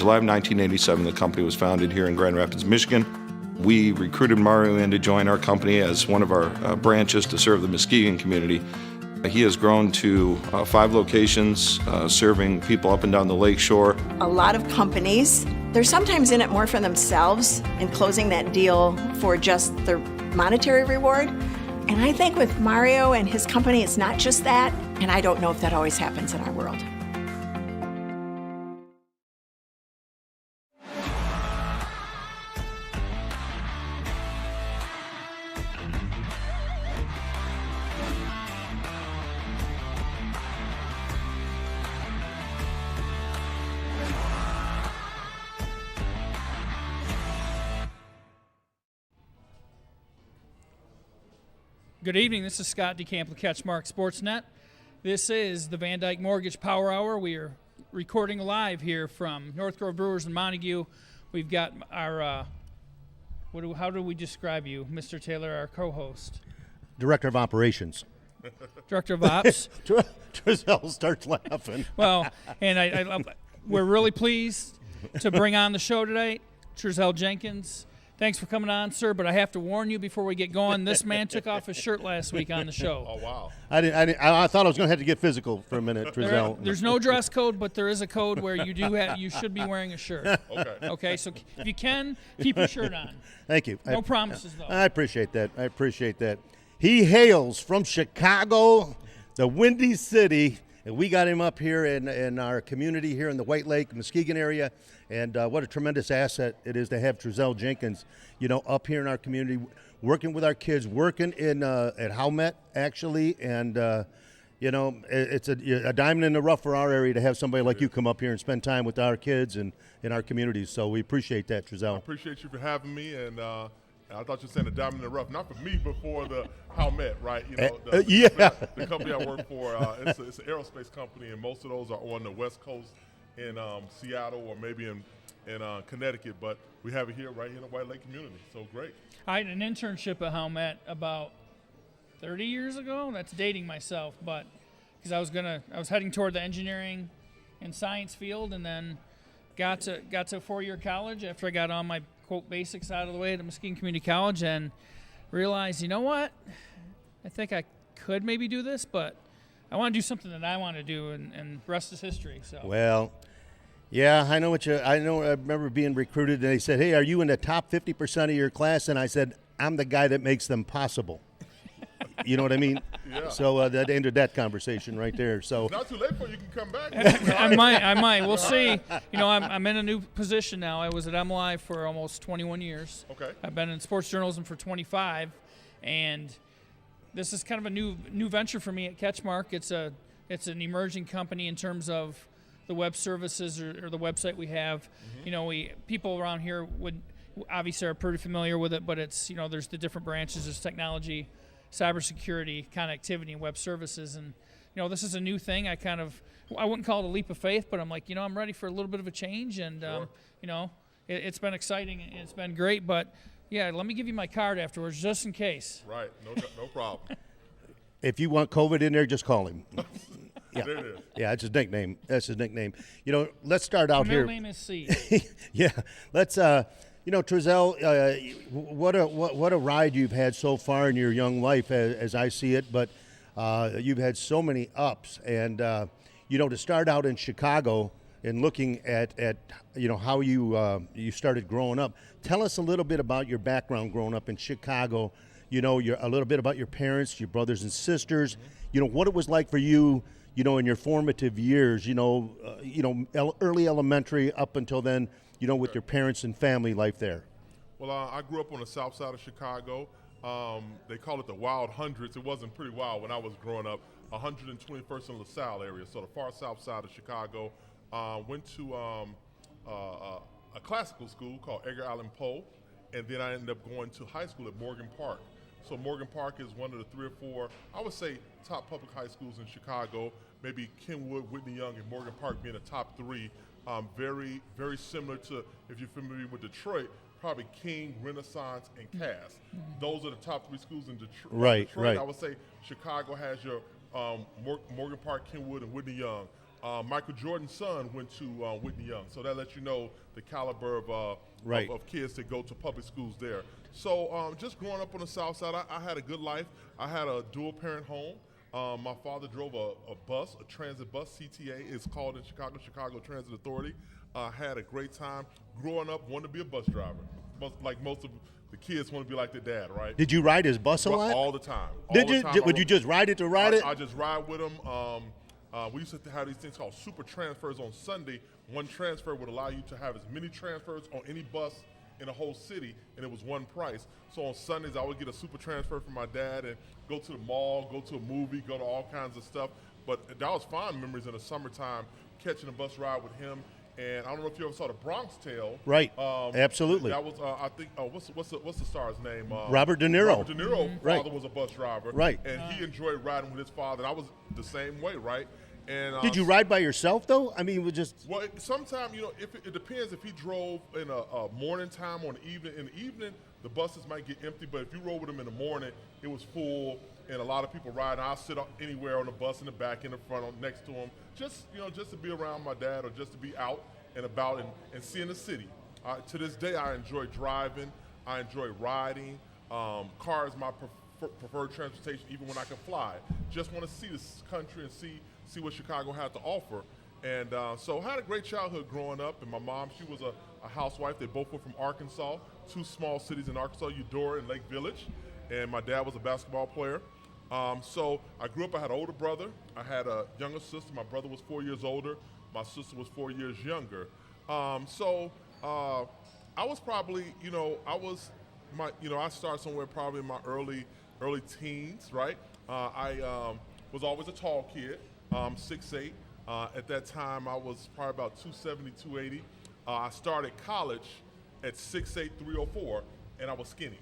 July of 1987, the company was founded here in Grand Rapids, Michigan. We recruited Mario in to join our company as one of our branches to serve the Muskegon community. He has grown to 5 locations, serving people up and down the lake shore. A lot of companies, they're sometimes in it more for themselves and closing that deal for just their monetary reward. And I think with Mario and his company, it's not just that. And I don't know if that always happens in our world. Good evening. This is Scott DeCamp with CatchMark SportsNet. This is the VanDyk Mortgage Power Hour. We are recording live here from North Grove Brewers in Montague. We've got our, how do we describe you, Mr. Taylor, our co-host? Director of Operations. Director of Ops. Trezelle starts laughing. Well, and we're really pleased to bring on the show today, Trezelle Jenkins. Thanks for coming on, sir, but I have to warn you before we get going, this man took off his shirt last week on the show. Oh, wow. I thought I was going to have to get physical for a minute, Trezelle. There's no dress code, but there is a code where you should be wearing a shirt. Okay, so if you can, keep your shirt on. Thank you. No promises, though. I appreciate that. He hails from Chicago, the Windy City, and we got him up here in our community here in the White Lake, Muskegon area. And what a tremendous asset it is to have Trezelle Jenkins, up here in our community, working with our kids, working at Howmet, actually. And, it's a diamond in the rough for our area to have somebody like you come up here and spend time with our kids and in our communities. So we appreciate that, Trezelle. I appreciate you for having me. And I thought you were saying a diamond in the rough, not for me, but for the Howmet, right? The company I work for, it's an aerospace company, and most of those are on the West Coast in Seattle or maybe in Connecticut, but we have it here right here in the White Lake community. So great. I had an internship at Howmet about 30 years ago. That's dating myself, but because I was heading toward the engineering and science field, and then got to a 4-year college after I got all my quote basics out of the way at Muskegon Community College, and realized, you know what, I think I could maybe do this, but I want to do something that I want to do, and the rest is history. So well. Yeah, I know I remember being recruited, and they said, "Hey, are you in the top 50% of your class?" And I said, "I'm the guy that makes them possible." You know what I mean? Yeah. So that ended that conversation right there. So it's not too late for you. You can come back. I might. We'll see. I'm in a new position now. I was at MLI for almost 21 years. Okay. I've been in sports journalism for 25, and this is kind of a new venture for me at CatchMark. It's an emerging company in terms of the web services or the website we have. Mm-hmm. People around here would obviously are pretty familiar with it, but it's there's the different branches. There's technology, cybersecurity, connectivity, and web services, and this is a new thing. I wouldn't call it a leap of faith, but I'm like I'm ready for a little bit of a change, and sure. It's been exciting and it's been great, but yeah, let me give you my card afterwards just in case. Right, no problem. if you want COVID in there, just call him. Yeah. There it is. Yeah, it's his nickname. That's his nickname. Let's start out My here. middle name is C. Yeah, let's. Trezelle, what a ride you've had so far in your young life, as I see it. But you've had so many ups, and to start out in Chicago and looking at how you started growing up. Tell us a little bit about your background growing up in Chicago. A little bit about your parents, your brothers and sisters. Mm-hmm. What it was like for you. In your formative years, early elementary up until then, with your parents and family life there. Well, I grew up on the south side of Chicago. They call it the Wild Hundreds. It wasn't pretty wild when I was growing up. 121st and LaSalle area, so the far south side of Chicago. Went to a classical school called Edgar Allan Poe, and then I ended up going to high school at Morgan Park. So Morgan Park is one of the 3 or 4, I would say, top public high schools in Chicago. Maybe Kenwood, Whitney Young, and Morgan Park being the top 3. Very, very similar to, if you're familiar with Detroit, probably King, Renaissance, and Cass. Those are the top 3 schools in Detroit. Right. I would say Chicago has your Morgan Park, Kenwood, and Whitney Young. Michael Jordan's son went to Whitney Young, so that lets you know the caliber of Right. of kids that go to public schools there. So just growing up on the South Side, I had a good life. I had a dual-parent home. My father drove a bus, a transit bus, CTA is called in Chicago Transit Authority. Had a great time. Growing up, wanted to be a bus driver. Like most of the kids want to be like their dad, right? Did you ride his bus a lot? All the time. Did All the you? time. Would you just ride it to ride it? I just ride with him. We used to have these things called super transfers on Sunday. One transfer would allow you to have as many transfers on any bus in a whole city, and it was one price. So on Sundays, I would get a super transfer from my dad and go to the mall, go to a movie, go to all kinds of stuff. But that was fond memories in the summertime, catching a bus ride with him. And I don't know if you ever saw the Bronx Tale. Right. Absolutely. That was, I think, what's the star's name? Robert De Niro. Robert De Niro. Right. Father was a bus driver. Right. And he enjoyed riding with his father. And I was the same way, right? And Did you ride by yourself though? I mean, Well, sometimes if it depends. If he drove in a morning time or in the evening, the buses might get empty. But if you rode with him in the morning, it was full, and a lot of people riding. I'll sit anywhere on the bus, in the back, in the front, next to him, just to be around my dad or just to be out and about and seeing the city. To this day, I enjoy driving. I enjoy riding. Car is my preferred transportation, even when I can fly. Just want to see this country and see what Chicago had to offer. And so I had a great childhood growing up. And my mom, she was a housewife. They both were from Arkansas, two small cities in Arkansas, Eudora and Lake Village. And my dad was a basketball player. So I grew up, I had an older brother. I had a younger sister. My brother was 4 years older. My sister was 4 years younger. So I was probably, I started somewhere probably in my early teens, right? I was always a tall kid, 6'8". At that time, I was probably about 270, 280. I started college at 6'8", 304, and I was skinny.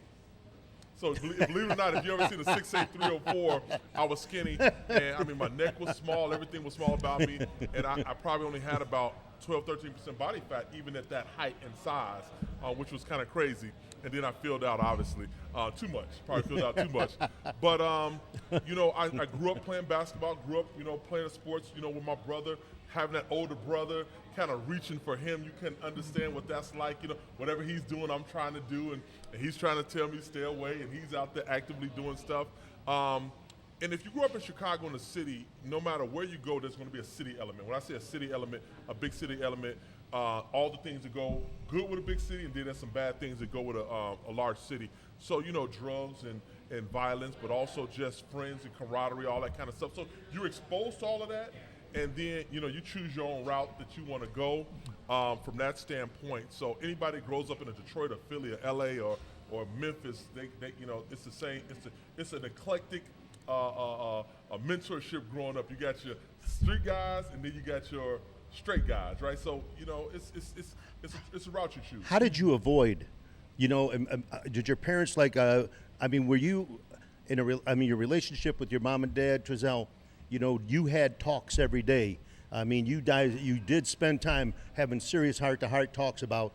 So believe it or not, if you ever seen a 6'8", 304, I was skinny. And I mean, my neck was small, everything was small about me. And I probably only had about 12, 13% body fat, even at that height and size, which was kind of crazy. And then I filled out, obviously, too much. Probably filled out too much. But, I grew up playing basketball, grew up, playing sports, with my brother, having that older brother, kind of reaching for him. You can understand what that's like, whatever he's doing, I'm trying to do, and he's trying to tell me stay away, and he's out there actively doing stuff. And if you grew up in Chicago in the city, no matter where you go, there's going to be a city element. When I say a city element, a big city element, all the things that go good with a big city, and then there's some bad things that go with a large city. So, drugs and violence, but also just friends and camaraderie, all that kind of stuff. So you're exposed to all of that, and then, you choose your own route that you want to go from that standpoint. So anybody that grows up in a Detroit or Philly or LA or Memphis, they it's the same. It's an eclectic a mentorship growing up. You got your street guys, and then you got your straight guys, right? So it's a route you choose. How did you avoid? Did your parents were you in your relationship with your mom and dad, Trezelle? You had talks every day. I mean, you did spend time having serious heart-to-heart talks about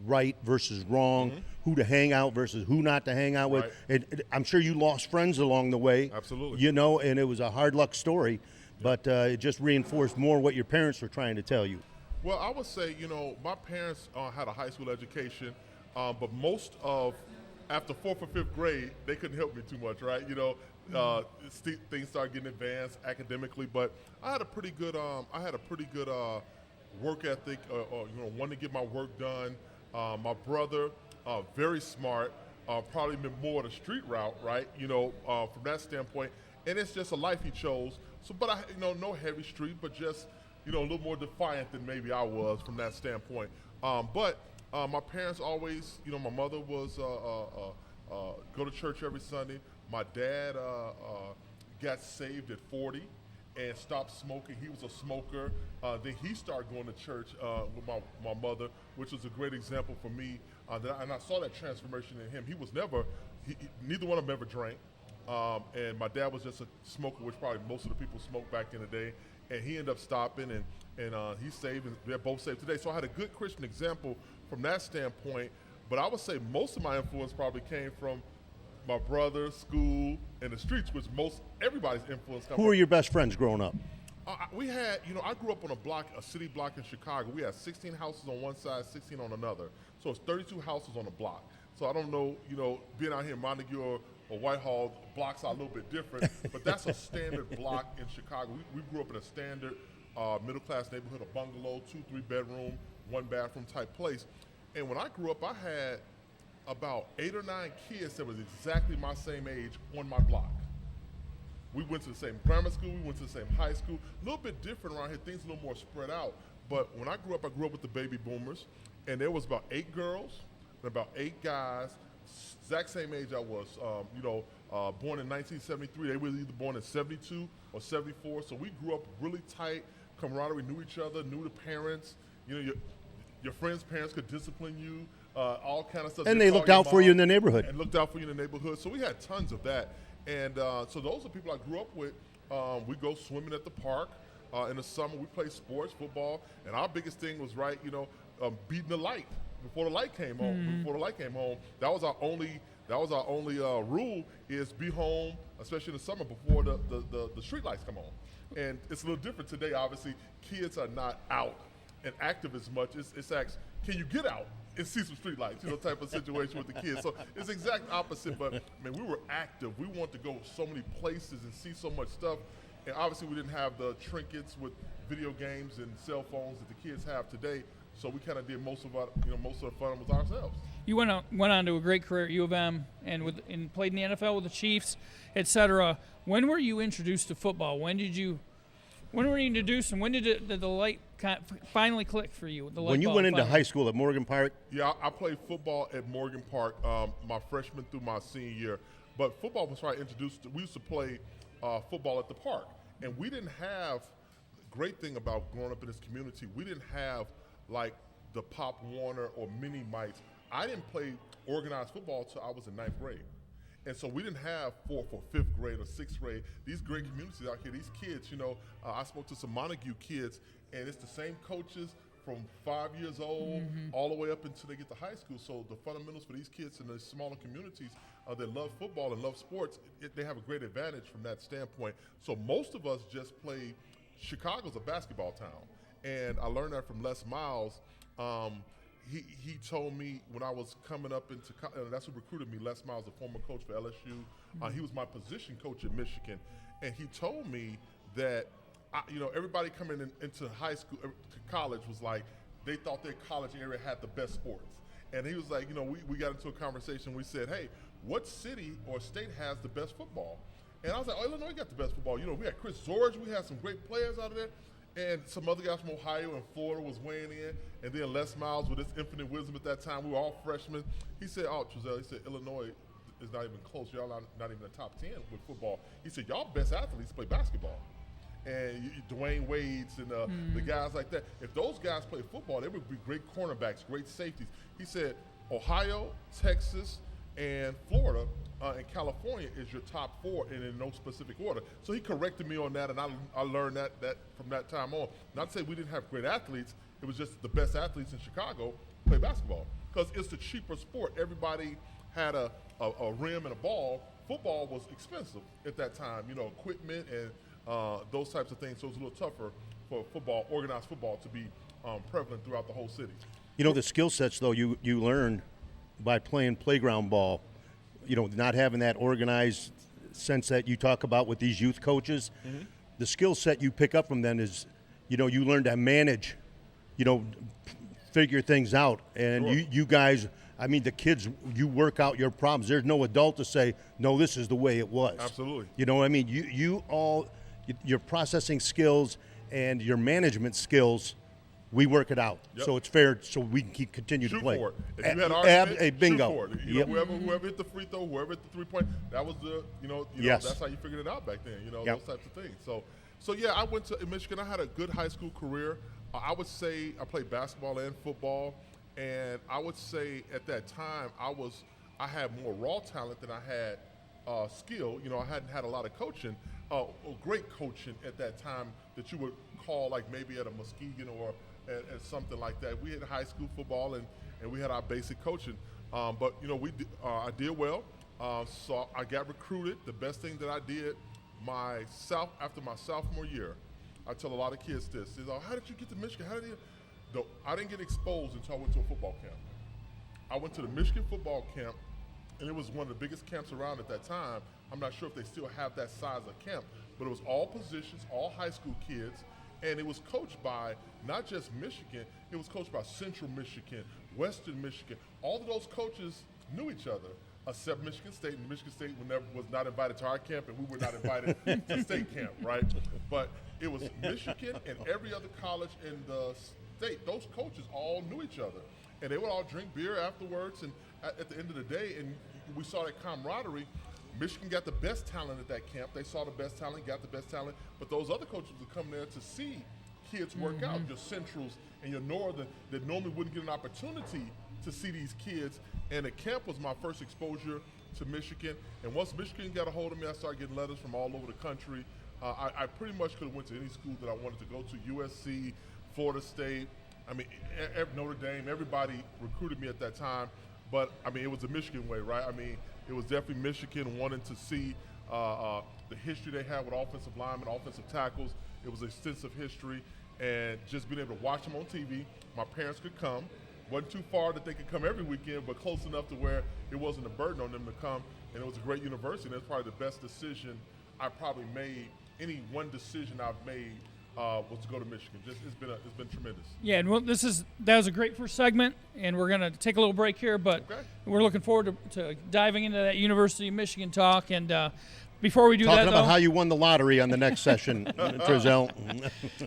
right versus wrong, who to hang out versus who not to hang out with. Right. And I'm sure you lost friends along the way. Absolutely. And it was a hard luck story, but it just reinforced more what your parents were trying to tell you. Well, I would say, my parents had a high school education, but most of, after 4th or 5th grade, they couldn't help me too much, right? Things started getting advanced academically, but I had a pretty good work ethic, wanting to get my work done. My brother, very smart, probably been more the street route, right? From that standpoint, and it's just a life he chose. So, but no heavy street, but just, a little more defiant than maybe I was from that standpoint. But my parents always, my mother was go to church every Sunday. My dad got saved at 40 and stopped smoking. He was a smoker. Then he started going to church with my mother, which was a great example for me. And I saw that transformation in him. He was never, neither one of them ever drank. And my dad was just a smoker, which probably most of the people smoked back in the day. And he ended up stopping, and he's saved, and they're both saved today. So I had a good Christian example from that standpoint. But I would say most of my influence probably came from my brother, school, and the streets, which everybody's influence comes from. Who were your best friends growing up? We had, I grew up on a city block in Chicago. We had 16 houses on one side, 16 on another. So it's 32 houses on a block. So I don't know, being out here in Montague or Whitehall, blocks are a little bit different, but that's a standard block in Chicago. We grew up in a standard middle-class neighborhood, a bungalow, 2-3 bedroom, 1 bathroom type place. And when I grew up, I had about 8 or 9 kids that was exactly my same age on my block. We went to the same grammar school, we went to the same high school. A little bit different around here, things a little more spread out. But when I grew up with the baby boomers, and there was about 8 girls and about 8 guys, exact same age I was, born in 1973. They were either born in 72 or 74. So we grew up really tight, camaraderie, knew each other, knew the parents. Your friends' parents could discipline you, all kind of stuff. And they looked out for you in the neighborhood. And looked out for you in the neighborhood. So we had tons of that. And so those are people I grew up with. We go swimming at the park. In the summer, we play sports, football. And our biggest thing was, beating the light before the light came home. Mm-hmm. Before the light came home, that was our only rule, is be home, especially in the summer, before the street lights come on. And it's a little different today. Obviously, kids are not out and active as much. It's actually, can you get out and see some street lights, type of situation with the kids. So it's exact opposite, but man, we were active. We wanted to go so many places and see so much stuff. And obviously we didn't have the trinkets with video games and cell phones that the kids have today. So we kind of did most of the fun with ourselves. You went on to a great career at U of M and played in the NFL with the Chiefs, etc. When were you introduced to football? When were you introduced, and when did the light finally click for you? When you went into high school at Morgan Park? Yeah, I played football at Morgan Park my freshman through my senior year. But football was right introduced. We used to play football at the park. And we didn't have, great thing about growing up in this community, we didn't have like the Pop Warner or mini mites. I didn't play organized football until I was in 9th grade. And so we didn't have for 5th grade or 6th grade, these great communities out here, these kids, I spoke to some Montague kids, and it's the same coaches from 5 years old all the way up until they get to high school. So the fundamentals for these kids in the smaller communities that love football and love sports, they have a great advantage from that standpoint. So most of us just played. Chicago's a basketball town. And I learned that from Les Miles. He told me when I was coming up into – that's who recruited me, Les Miles, the former coach for LSU. He was my position coach at Michigan. And he told me that, everybody coming into high school, to college was like, they thought their college area had the best sports. And he was like, we got into a conversation. We said, hey, what city or state has the best football? And I was like, Illinois got the best football. We had Chris Zorge. We had some great players out of there. And some other guys from Ohio and Florida was weighing in. And then Les Miles, with his infinite wisdom at that time, we were all freshmen. He said, Trezelle, he said, Illinois is not even close. Y'all not even in the top 10 with football. He said, y'all best athletes play basketball. And Dwayne Wade's and the guys like that. If those guys played football, they would be great cornerbacks, great safeties. He said, Ohio, Texas, and Florida and California is your top 4, and in no specific order. So he corrected me on that, and I learned that from that time on. Not to say we didn't have great athletes, it was just the best athletes in Chicago play basketball because it's the cheaper sport. Everybody had a rim and a ball. Football was expensive at that time, equipment and those types of things. So it was a little tougher for football, organized football, to be prevalent throughout the whole city. The skill sets, though, you learn by playing playground ball, not having that organized sense that you talk about with these youth coaches. The skill set you pick up from them is, you learn to manage, figure things out. And Sure. you guys, the kids, you work out your problems. There's no adult to say, no, this is the way it was. Absolutely. Your processing skills and your management skills, we work it out. Yep. So it's fair, so we can continue to play. Shoot for it. If you had argument, bingo. shoot for it. Yep. Whoever hit the free throw, whoever hit the 3-point, that was Yes. that's how you figured it out back then. Yep. Those types of things. So yeah, I went to Michigan. I had a good high school career. I would say I played basketball and football, and I would say at that time I had more raw talent than I had skill. I hadn't had a lot of coaching, great coaching at that time that you would call like maybe at a Muskegon or at something like that. We had high school football and we had our basic coaching, but I did well. So I got recruited. The best thing that I did after my sophomore year I tell a lot of kids this. They're like, how did you get to Michigan? How did you? No, I didn't get exposed until I went to a football camp. I went to the Michigan football camp, and it was one of the biggest camps around at that time. I'm not sure if they still have that size of camp, but it was all positions, all high school kids, and it was coached by not just Michigan, it was coached by Central Michigan, Western Michigan. All of those coaches knew each other, except Michigan State, and Michigan State was not invited to our camp, and we were not invited to state camp, right? But it was Michigan and every other college in the state. Those coaches all knew each other, and they would all drink beer afterwards, and at the end of the day, and we saw that camaraderie. Michigan got the best talent at that camp. They saw the best talent, got the best talent, but those other coaches would come there to see kids work out, your Centrals and your Northern, that normally wouldn't get an opportunity to see these kids. And the camp was my first exposure to Michigan. And once Michigan got a hold of me, I started getting letters from all over the country. I pretty much could have went to any school that I wanted to go to, USC, Florida State, Notre Dame. Everybody recruited me at that time. But, it was the Michigan way, right? It was definitely Michigan wanting to see the history they had with offensive linemen, offensive tackles. It was extensive history, and just being able to watch them on TV. My parents could come. Wasn't too far that they could come every weekend, but close enough to where it wasn't a burden on them to come. And it was a great university, and that's probably the best decision I probably made. Any one decision I've made was to go to Michigan. It's been tremendous. Yeah, and that was a great first segment, and we're going to take a little break here, but we're looking forward to diving into that University of Michigan talk. And before we do Talking that, about how you won the lottery on the next session, Trezelle.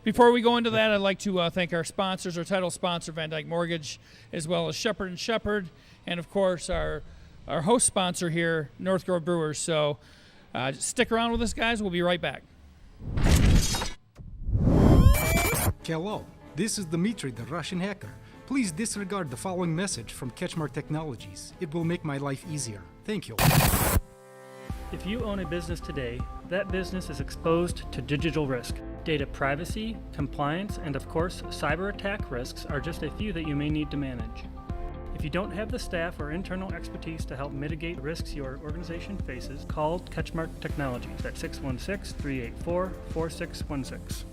Before we go into that, I'd like to thank our sponsors, our title sponsor, VanDyk Mortgage, as well as Shepherd & Shepherd, and, of course, our host sponsor here, North Grove Brewers. So stick around with us, guys. We'll be right back. Hello, this is Dmitry, the Russian hacker. Please disregard the following message from CatchMark Technologies. It will make my life easier. Thank you. If you own a business today, that business is exposed to digital risk. Data privacy, compliance, and of course, cyber attack risks are just a few that you may need to manage. If you don't have the staff or internal expertise to help mitigate the risks your organization faces, call CatchMark Technologies at 616-384-4616.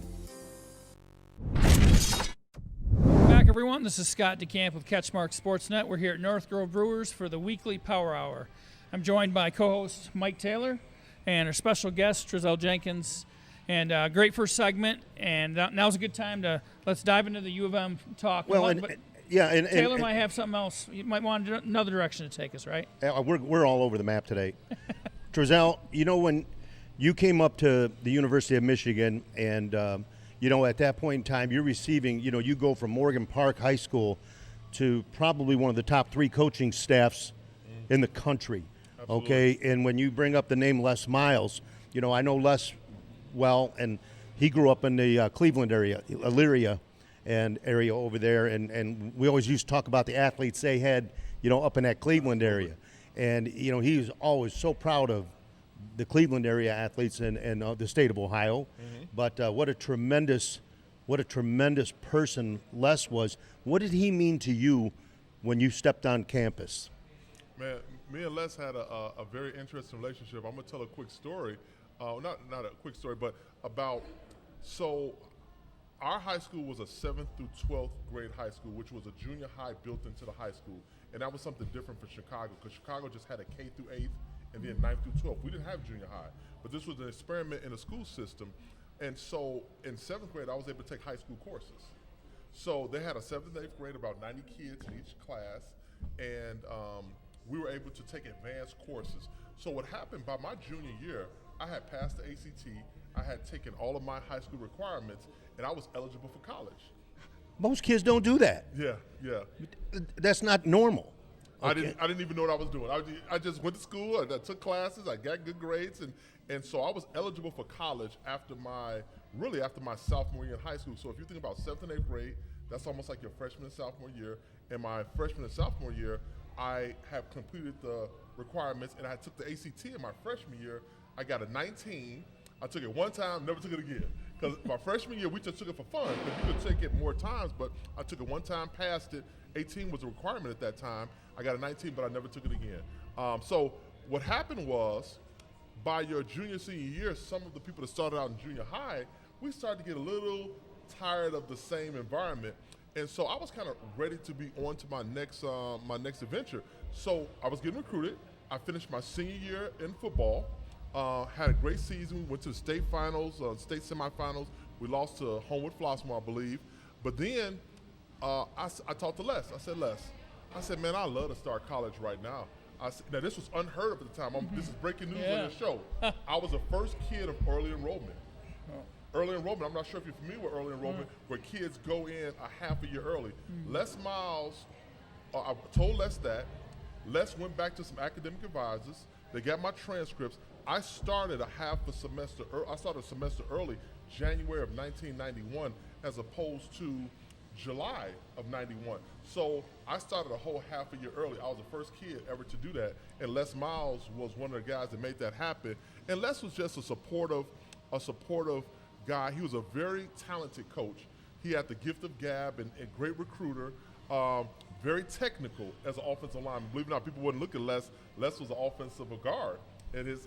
Back, everyone. This is Scott DeCamp with CatchMark SportsNet. We're here at North Grove Brewers for the weekly Power Hour. I'm joined by co-host Mike Taylor and our special guest, Trezelle Jenkins. And great first segment. And now's a good time to let's dive into the U of M talk. Well, Taylor might have something else. You might want another direction to take us, right? We're all over the map today. Trezelle, when you came up to the University of Michigan and at that point in time, you're receiving, you go from Morgan Park High School to probably one of the top 3 coaching staffs in the country. Absolutely. Okay, and when you bring up the name Les Miles, I know Les well, and he grew up in the Cleveland area, Elyria and area over there, and we always used to talk about the athletes they had, up in that Cleveland area. And, he was always so proud of the Cleveland area athletes and the state of Ohio. Mm-hmm. But what a tremendous person Les was. What did he mean to you when you stepped on campus? Man, me and Les had a very interesting relationship. I'm going to tell a quick story. Not a quick story, but our high school was a 7th through 12th grade high school, which was a junior high built into the high school. And that was something different for Chicago, because Chicago just had a K through 8th and then 9th through 12th. We didn't have junior high, but this was an experiment in a school system. And so in 7th grade, I was able to take high school courses. So they had a 7th and 8th grade, about 90 kids in each class, and we were able to take advanced courses. So what happened, by my junior year, I had passed the ACT, I had taken all of my high school requirements, and I was eligible for college. Most kids don't do that. Yeah. That's not normal. Okay. I didn't even know what I was doing. I just went to school, I took classes, I got good grades, and so I was eligible for college after my sophomore year in high school. So if you think about 7th and 8th grade, that's almost like your freshman and sophomore year. In my freshman and sophomore year, I have completed the requirements, and I took the ACT in my freshman year. I got a 19. I took it one time, never took it again. Because my freshman year, we just took it for fun, because you could take it more times, but I took it one time, passed it. 18 was a requirement at that time. I got a 19, but I never took it again. So what happened was, by your junior, senior year, some of the people that started out in junior high, we started to get a little tired of the same environment. And so I was kind of ready to be on to my next adventure. So I was getting recruited. I finished my senior year in football, had a great season. We went to the state finals, state semifinals. We lost to Homewood Flossmoor, I believe. But then I talked to Les. I said, man, I love to start college right now. Now, this was unheard of at the time. This is breaking news on your show. I was the first kid of early enrollment. Early enrollment, I'm not sure if you're familiar with early enrollment, where kids go in a half a year early. Les Miles, I told Les that. Les went back to some academic advisors. They got my transcripts. I started a semester early, January of 1991, as opposed to July of 91. So I started a whole half a year early. I was the first kid ever to do that. And Les Miles was one of the guys that made that happen. And Les was just a supportive guy. He was a very talented coach. He had the gift of gab and great recruiter. Very technical as an offensive lineman. Believe it or not, people wouldn't look at Les. Les was an offensive guard in his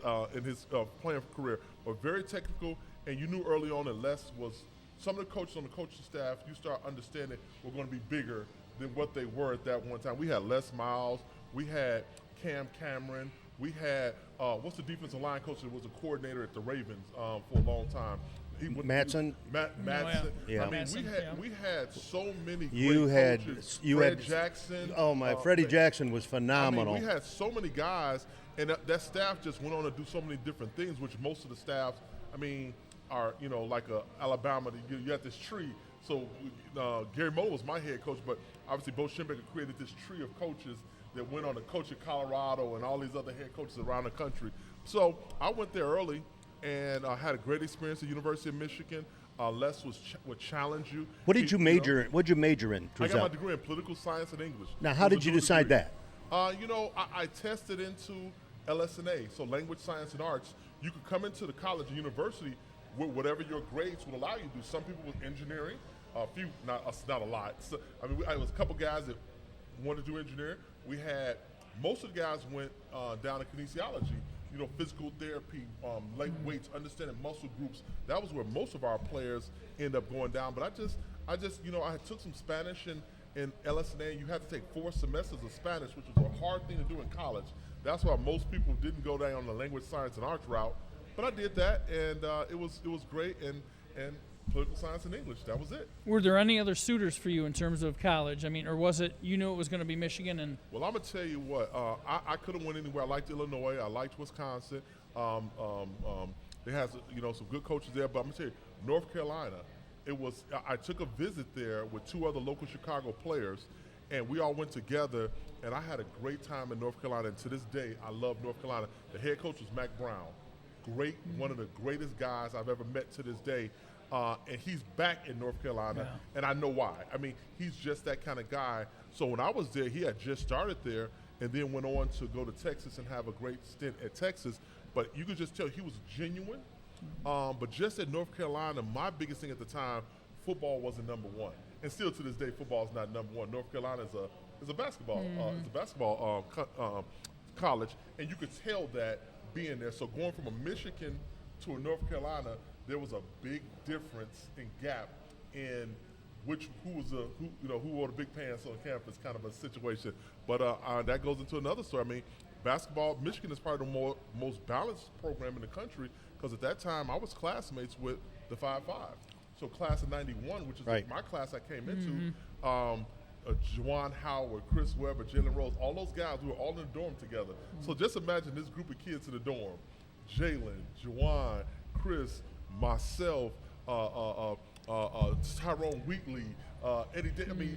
playing career, but very technical. And you knew early on that Les was, some of the coaches on the coaching staff, you start understanding were going to be bigger than what they were at that one time. We had Les Miles, we had Cam Cameron, we had, what's the defensive line coach that was a coordinator at the Ravens for a long time? Mattson. Mattson. Yeah. I mean, Mattson, we had so many You great had coaches. you Fred had Jackson. Oh my, Freddie Jackson was phenomenal. I mean, we had so many guys, and that staff just went on to do so many different things, which most of the staffs, I mean, are, you know, like Alabama, you had this tree. So Gary Moe was my head coach, but obviously Bo Schembechler created this tree of coaches that went on to coach at Colorado and all these other head coaches around the country. So I went there early and had a great experience at the University of Michigan. Les would challenge you. What did you major in? What did you major in, I got Trezelle? my degree in political science and English. Now, how did you decide that? You know, I tested into LS&A, so language, science, and arts. You could come into the college or university with whatever your grades would allow you to do. Some people with engineering, a few, not a lot. So, I mean, I was a couple guys that wanted to do engineering. We had, most of the guys went down to kinesiology, you know, physical therapy, light weights, understanding muscle groups. That was where most of our players end up going down. But I just, you know, I took some Spanish in LS&A. You had to take 4 semesters of Spanish, which was a hard thing to do in college. That's why most people didn't go down the language, science, and arts route. But I did that, and it was great. And political science and English, that was it. Were there any other suitors for you in terms of college? I mean, or was it, you knew it was going to be Michigan? And well, I'm going to tell you what, I could have went anywhere. I liked Illinois. I liked Wisconsin. They had, you know, some good coaches there. But I'm going to tell you, North Carolina, I took a visit there with 2 other local Chicago players, and we all went together, and I had a great time in North Carolina. And to this day, I love North Carolina. The head coach was Mac Brown. Great, one of the greatest guys I've ever met to this day. And he's back in North Carolina, and I know why. I mean, he's just that kind of guy. So when I was there, he had just started there and then went on to go to Texas and have a great stint at Texas. But you could just tell he was genuine. But just at North Carolina, my biggest thing at the time, football wasn't number one. And still to this day, football is not number one. North Carolina is a basketball college, and you could tell that being there. So going from a Michigan to a North Carolina, there was a big difference in gap in who wore the big pants on campus, kind of a situation. But that goes into another story. I mean, basketball, Michigan is probably the most balanced program in the country, because at that time I was classmates with the 5-5. So class of 91, which is my class I came into, Juwan Howard, Chris Webber, Jalen Rose, all those guys, we were all in the dorm together. So just imagine this group of kids in the dorm. Jalen, Juwan, Chris, myself, Tyrone Wheatley, Eddie,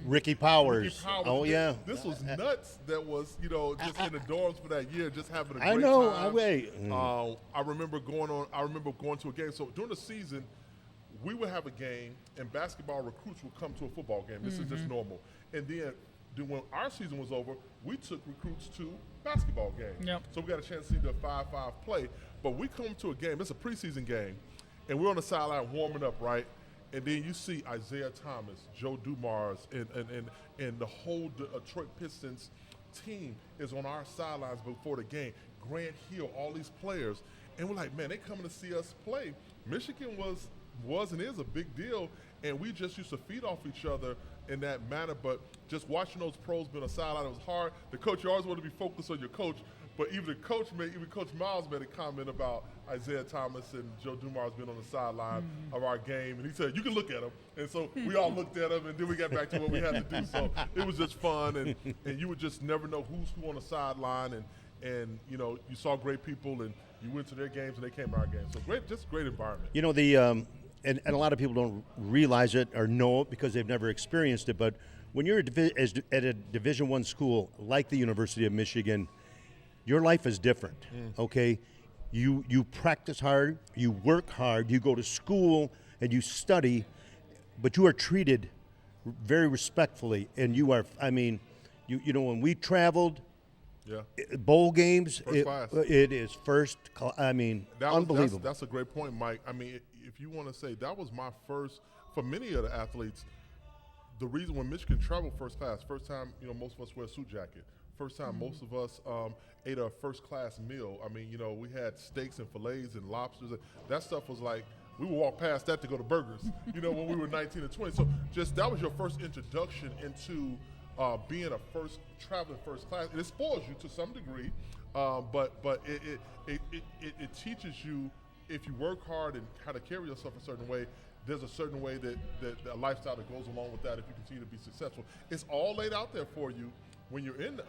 Ricky Powers. Oh, yeah. This was nuts. That was, you know, just in the dorms for that year, just having a great I know. time. I remember going to a game. So during the season, we would have a game, and basketball recruits would come to a football game. This is just normal. And then when our season was over, we took recruits to basketball games. Yep. So we got a chance to see the 5-5 play. But we come to a game, it's a preseason game, and we're on the sideline warming up, right? And then you see Isaiah Thomas, Joe Dumars, and the whole Detroit Pistons team is on our sidelines before the game. Grant Hill, all these players. And we're like, man, they coming to see us play. Michigan was was and is a big deal, and we just used to feed off each other in that manner. But just watching those pros being on the sideline, it was hard. The coach, you always want to be focused on your coach, but even Coach Miles made a comment about Isaiah Thomas and Joe Dumars being on the sideline of our game, and he said, you can look at him. And so we all looked at him, and then we got back to what we had to do. So it was just fun, and you would just never know who's who on the sideline, and you know, you saw great people, and you went to their games, and they came to our games. So great environment. You know, and a lot of people don't realize it or know it because they've never experienced it, but when you're at a Division I school like the University of Michigan, your life is different, okay? You practice hard, you work hard, you go to school, and you study, but you are treated very respectfully, and you are, I mean, you know, when we traveled, bowl games, it is unbelievable. That's a great point, Mike. I mean, if you want to say, that was my first, for many of the athletes, the reason when Michigan traveled first class, first time, you know, most of us wear a suit jacket. First time most of us ate a first-class meal. I mean, you know, we had steaks and fillets and lobsters. That stuff was like, we would walk past that to go to burgers, you know, when we were 19 and 20. So just that was your first introduction into being traveling first class. And it spoils you to some degree, but it teaches you, if you work hard and how to carry yourself a certain way, there's a certain way that a lifestyle that goes along with that if you continue to be successful. It's all laid out there for you. When you're in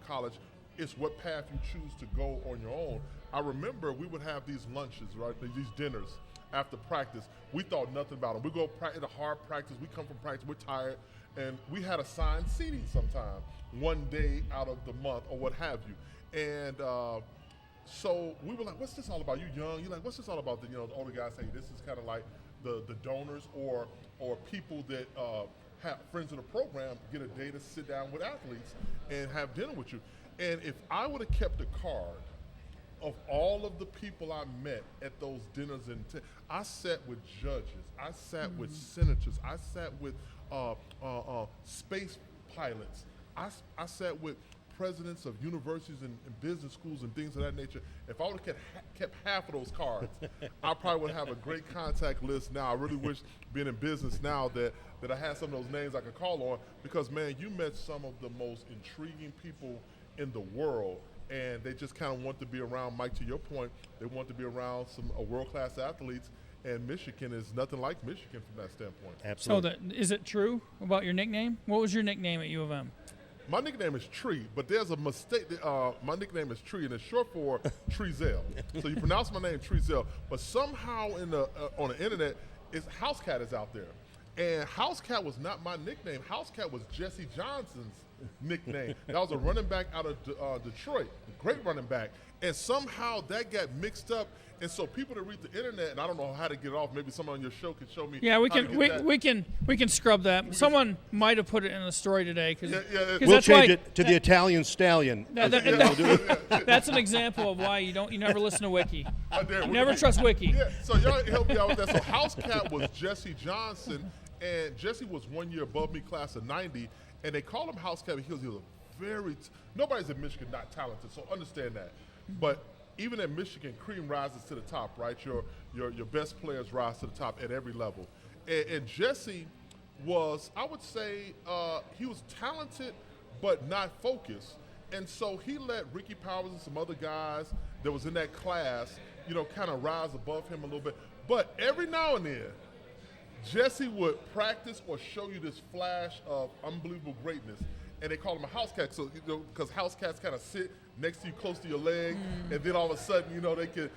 college, it's what path you choose to go on your own. I remember we would have these lunches, right, these dinners after practice. We thought nothing about them. We go in a hard practice. We come from practice. We're tired. And we had assigned seating sometime, one day out of the month or what have you. And so we were like, what's this all about? You young. You're like, what's this all about? You know, the older guys say this is kind of like the donors or people that have friends in the program get a day to sit down with athletes and have dinner with you. And if I would have kept a card of all of the people I met at those dinners, I sat with judges, I sat with senators, I sat with space pilots, I sat with presidents of universities and business schools and things of that nature. If I would have kept half of those cards, I probably would have a great contact list now. I really wish, being in business now, that I had some of those names I could call on, because, man, you met some of the most intriguing people in the world, and they just kind of want to be around, Mike, to your point, they want to be around some world-class athletes, and Michigan is nothing like Michigan from that standpoint. Absolutely. So is it true about your nickname? What was your nickname at U of M? My nickname is Tree, but there's a mistake. My nickname is Tree, and it's short for Trezelle. So you pronounce my name Trezelle, but somehow on the internet, House Cat is out there. And House Cat was not my nickname. House Cat was Jesse Johnson's nickname. That was a running back out of Detroit, great running back. And somehow that got mixed up. And so people that read the internet, and I don't know how to get it off. Maybe someone on your show can show me. Yeah, we can scrub that. Someone might have put it in the story today. We'll change it to the Italian Stallion. That's an example of why you never listen to Wiki. You never trust Wiki. Yeah, so y'all help me out with that. So House Cat was Jesse Johnson, and Jesse was 1 year above me, class of '90, and they called him House Cat because he was a very nobody's in Michigan not talented, so understand that. But even at Michigan, cream rises to the top, right? Your best players rise to the top at every level. And Jesse was, I would say, he was talented but not focused. And so he let Ricky Powers and some other guys that was in that class, you know, kind of rise above him a little bit. But every now and then, Jesse would practice or show you this flash of unbelievable greatness. And they call him a house cat, so because house cats kind of sit next to you, close to your leg, and then all of a sudden, you know, they could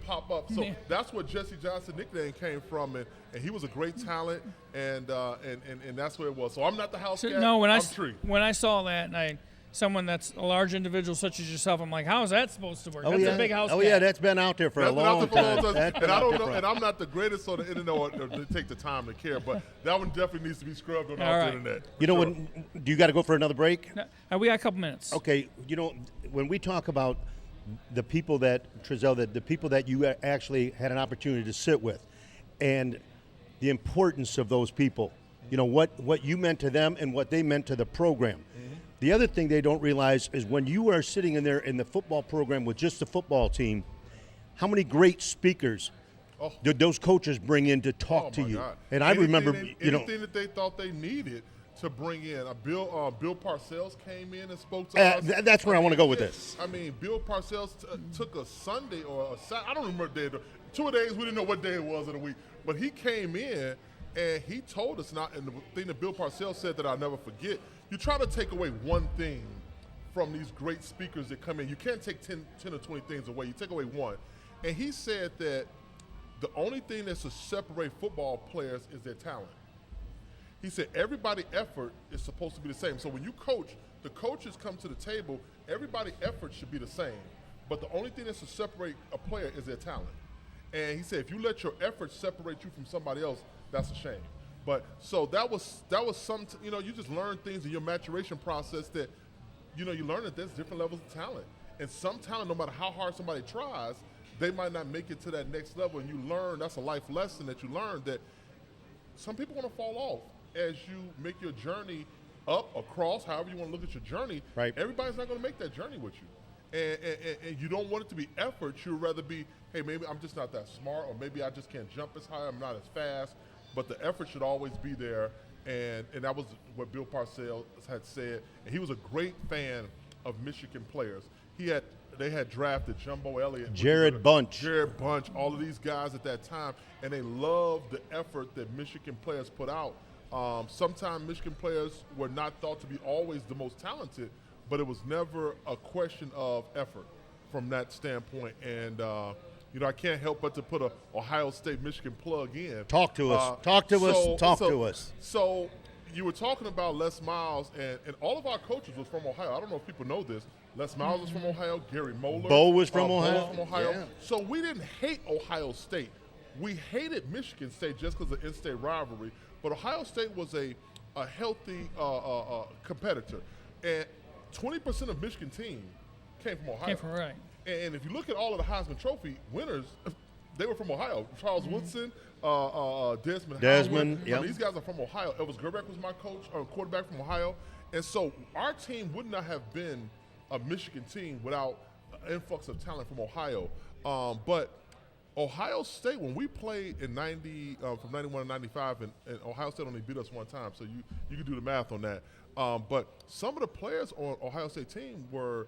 pop up. So that's where Jesse Johnson's nickname came from, and he was a great talent, and that's where it was. So I'm not the house cat. No, I'm Tree. When I saw that, and someone that's a large individual such as yourself, I'm like, how is that supposed to work? That's a big house cat. Yeah, that's been out there for a long time. And I don't know, and I'm not the greatest on the internet or to take the time to care, but that one definitely needs to be scrubbed on the internet. You know, do you got to go for another break? No, we got a couple minutes. Okay, you know, when we talk about the people that, Trezelle, the people that you actually had an opportunity to sit with, and the importance of those people, you know, what you meant to them and what they meant to the program. The other thing they don't realize is when you are sitting in there in the football program with just the football team, how many great speakers Oh. those coaches bring in to talk to my you. God. And I remember, anything that they thought they needed to bring in. Bill Parcells came in and spoke to us. That's where I want to go with this. I mean, Bill Parcells took a Sunday or a Saturday. I don't remember the day. 2 days, we didn't know what day it was of the week. But he came in and he told us, and the thing that Bill Parcells said that I'll never forget, you try to take away one thing from these great speakers that come in. You can't take 10 or 20 things away. You take away one. And he said that the only thing that's to separate football players is their talent. He said everybody's effort is supposed to be the same. So when you coach, the coaches come to the table, everybody's effort should be the same. But the only thing that's to separate a player is their talent. And he said if you let your effort separate you from somebody else, that's a shame. But so that was some, you just learn things in your maturation process that, you learn that there's different levels of talent. And some talent, no matter how hard somebody tries, they might not make it to that next level. And you learn, that's a life lesson that you learn, that some people want to fall off as you make your journey up, across, however you want to look at your journey. Right. Everybody's not going to make that journey with you. And you don't want it to be effort. You'd rather be, hey, maybe I'm just not that smart, or maybe I just can't jump as high, I'm not as fast. But the effort should always be there. And that was what Bill Parcells had said. And he was a great fan of Michigan players. They had drafted Jumbo Elliott, Jared Bunch, all of these guys at that time, and they loved the effort that Michigan players put out. Sometimes Michigan players were not thought to be always the most talented, but it was never a question of effort from that standpoint. And I can't help but to put a Ohio State Michigan plug in. Talk to us. Talk to us. So you were talking about Les Miles, and all of our coaches was from Ohio. I don't know if people know this. Les Miles was from Ohio. Gary Moeller. Bo was from Ohio. From Ohio. Yeah. So we didn't hate Ohio State. We hated Michigan State just because of the in-state rivalry. But Ohio State was a healthy competitor. And 20% of Michigan team came from Ohio. Right. And if you look at all of the Heisman Trophy winners, they were from Ohio. Charles Woodson, Desmond Howard. Yep. These guys are from Ohio. Elvis Grbac was my coach, quarterback from Ohio. And so our team would not have been a Michigan team without an influx of talent from Ohio. But Ohio State, when we played in from 91 to 95, and Ohio State only beat us one time, so you can do the math on that. But some of the players on Ohio State team were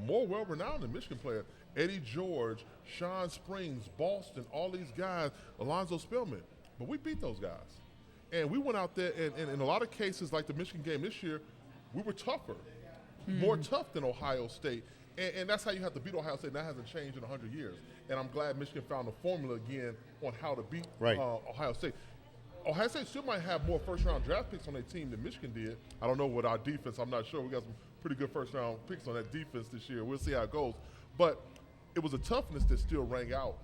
more well-renowned than Michigan players. Eddie George, Sean Springs, Boston, all these guys, Alonzo Spillman. But we beat those guys. And we went out there, and in a lot of cases, like the Michigan game this year, we were tougher, more tough than Ohio State. And that's how you have to beat Ohio State. And that hasn't changed in 100 years. And I'm glad Michigan found a formula again on how to beat Ohio State. Ohio State still might have more first-round draft picks on their team than Michigan did. I don't know what our defense, I'm not sure. We got some pretty good first-round picks on that defense this year. We'll see how it goes. But it was a toughness that still rang out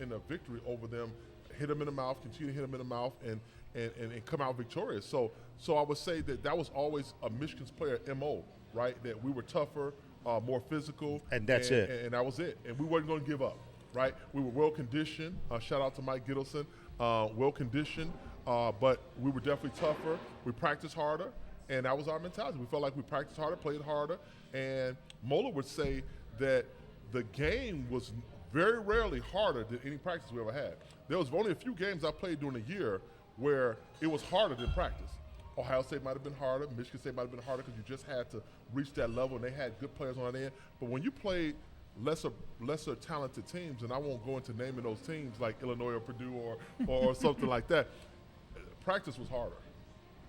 in a victory over them. Hit them in the mouth, continue to hit them in the mouth, and come out victorious. So I would say that was always a Michigan's player MO, right? That we were tougher, more physical. And that's it. And that was it. And we weren't going to give up, right? We were well-conditioned. Shout out to Mike Gittleson. Well-conditioned, but we were definitely tougher. We practiced harder, and that was our mentality. We felt like we practiced harder, played harder. And Moeller would say that the game was very rarely harder than any practice we ever had. There was only a few games I played during the year where it was harder than practice. Ohio State might have been harder. Michigan State might have been harder because you just had to reach that level, and they had good players on that end. But when you played lesser talented teams, and I won't go into naming those teams like Illinois or Purdue or something like that, practice was harder.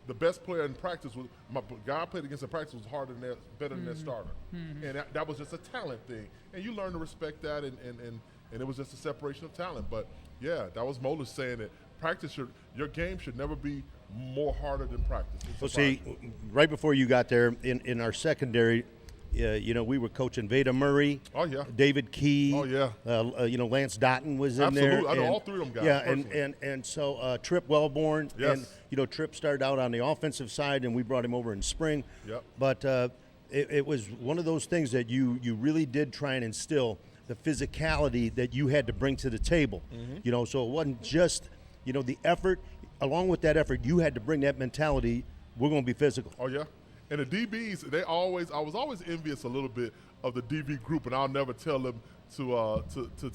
The best player in practice was my guy I played against in practice was better than their starter, and that was just a talent thing. And you learn to respect that, and it was just a separation of talent. But yeah, that was Moeller saying that your game should never be more harder than practice. Well, see, right before you got there in our secondary, we were coaching Veda Murray. Oh yeah. David Key. Oh yeah. Lance Dotton was in Absolutely. there. I know all three of them guys. Yeah, personally. and so Trip Wellborn. Yes. And Trip started out on the offensive side, and we brought him over in spring. Yep. But it was one of those things that you really did try and instill the physicality that you had to bring to the table. So it wasn't just the effort. Along with that effort, you had to bring that mentality. We're going to be physical. Oh yeah. And the DBs, I was always envious a little bit of the DB group, and I'll never tell them to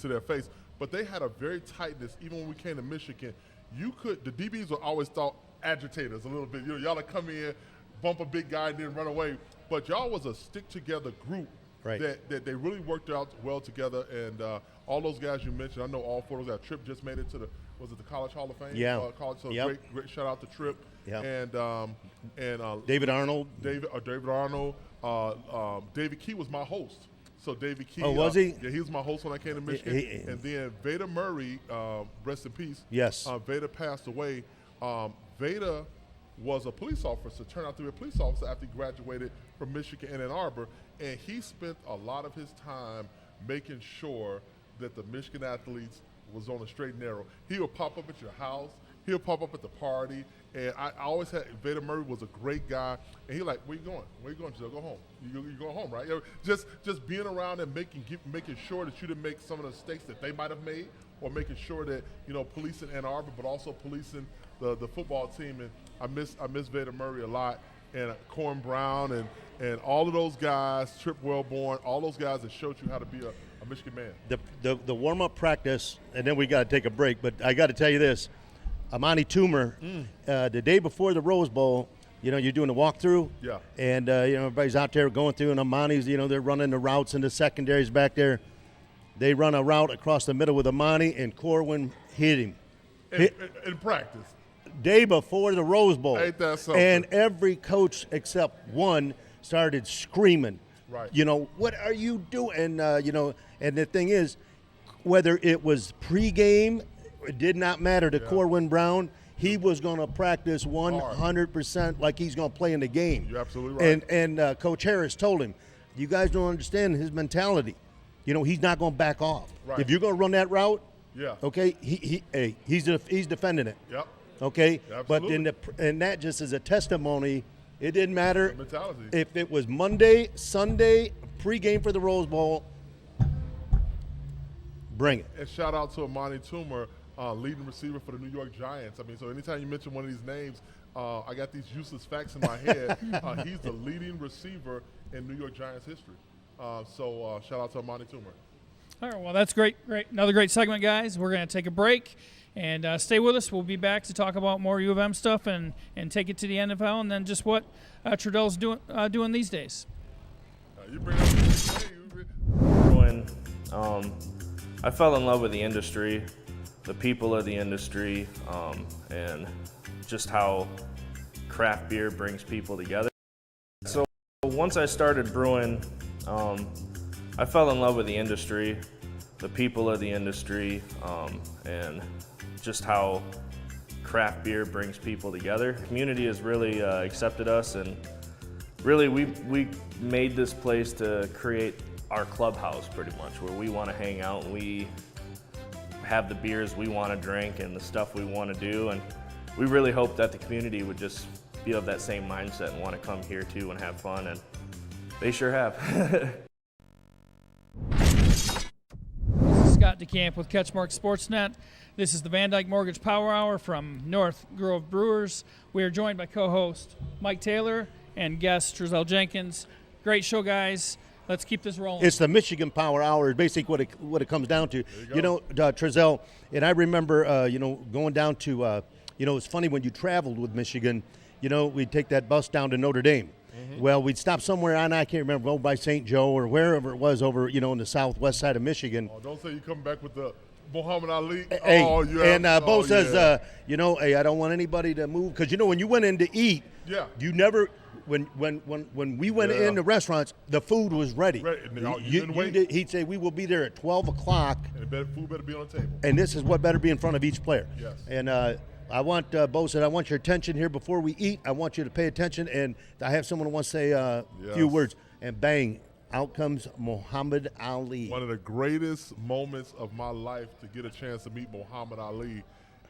their face. but they had a very tightness. Even when we came to Michigan, the DBs were always thought agitators a little bit. Y'all to come in, bump a big guy, and then run away. But y'all was a stick-together group. Right. That they really worked out well together, and all those guys you mentioned, I know all four of those guys. Tripp just made it to the College Hall of Fame? Yeah. College, so Yep. great shout out to Tripp. Yeah. And David Arnold. David Arnold. David Key was my host. So David Key. Oh, was he? Yeah, he was my host when I came to Michigan. And then Veda Murray, rest in peace. Yes. Veda passed away. Veda was a police officer, turned out to be a police officer after he graduated from Michigan in Ann Arbor, and he spent a lot of his time making sure that the Michigan athletes was on a straight and narrow. He would pop up at your house, he would pop up at the party, and I always had, Veda Murray was a great guy, and he like, where you going? Where you going, Giselle? Go home. You going home, right? Just being around and making sure that you didn't make some of the mistakes that they might have made, or making sure that, policing Ann Arbor, but also policing the football team. And I miss Veda Murray a lot, and Corn Brown and all of those guys, Tripp Wellborn, all those guys that showed you how to be a Michigan man. The warm-up practice, and then we got to take a break, but I got to tell you this. Amani Toomer, the day before the Rose Bowl, you're doing the walkthrough. Yeah. And, everybody's out there going through, and Amani's, they're running the routes, and the secondaries back there. They run a route across the middle with Amani, and Corwin hit him. In practice. Day before the Rose Bowl. Ain't that something? And every coach except one started screaming. Right. What are you doing? And, and the thing is, whether it was pregame, it did not matter to Corwin Brown. He was going to practice 100% like he's going to play in the game. You're absolutely right. And Coach Harris told him, you guys don't understand his mentality. He's not going to back off. Right. If you're going to run that route, yeah. Okay, he's defending it. Yep. Okay, Absolutely. but and that just is a testimony. It didn't matter mentality. If it was Monday, Sunday, pregame for the Rose Bowl. Bring it. And shout out to Amani Toomer, leading receiver for the New York Giants. I mean, so anytime you mention one of these names, I got these useless facts in my head. He's the leading receiver in New York Giants history. So shout out to Amani Toomer. All right, well, that's great. Another great segment, guys. We're going to take a break and stay with us. We'll be back to talk about more U of M stuff and take it to the NFL, and then just what Trezelle's doing these days. You bring up When I fell in love with the industry, the people of the industry, and just how craft beer brings people together. So once I started brewing, I fell in love with the industry, the people of the industry, and just how craft beer brings people together. The community has really accepted us, and really we made this place to create our clubhouse pretty much, where we want to hang out and we have the beers we want to drink and the stuff we want to do, and we really hope that the community would just be of that same mindset and want to come here too and have fun, and they sure have. This is Scott DeCamp with CatchMark SportsNet. This is the VanDyk Mortgage Power Hour from North Grove Brewers. We are joined by co-host Mike Taylor and guest Trezelle Jenkins. Great show, guys. Let's keep this rolling. It's the Michigan Power Hour, basically what it comes down to. Trezelle, and I remember, going down to, it's funny when you traveled with Michigan, we'd take that bus down to Notre Dame. Mm-hmm. Well, we'd stop somewhere, and I can't remember, by St. Joe or wherever it was over, in the southwest side of Michigan. Oh, don't say you come back with the Muhammad Ali. Hey, oh, yeah. And Bo says, hey, I don't want anybody to move. Because, when you went in to eat, you never – when we went into restaurants, the food was ready. You didn't wait. He'd say, we will be there at 12 o'clock. And food better be on the table. And this is what better be in front of each player. Yes. And I want, Bo said, I want your attention here before we eat. I want you to pay attention. And I have someone who wants to say a few words. And bang, out comes Muhammad Ali. One of the greatest moments of my life to get a chance to meet Muhammad Ali.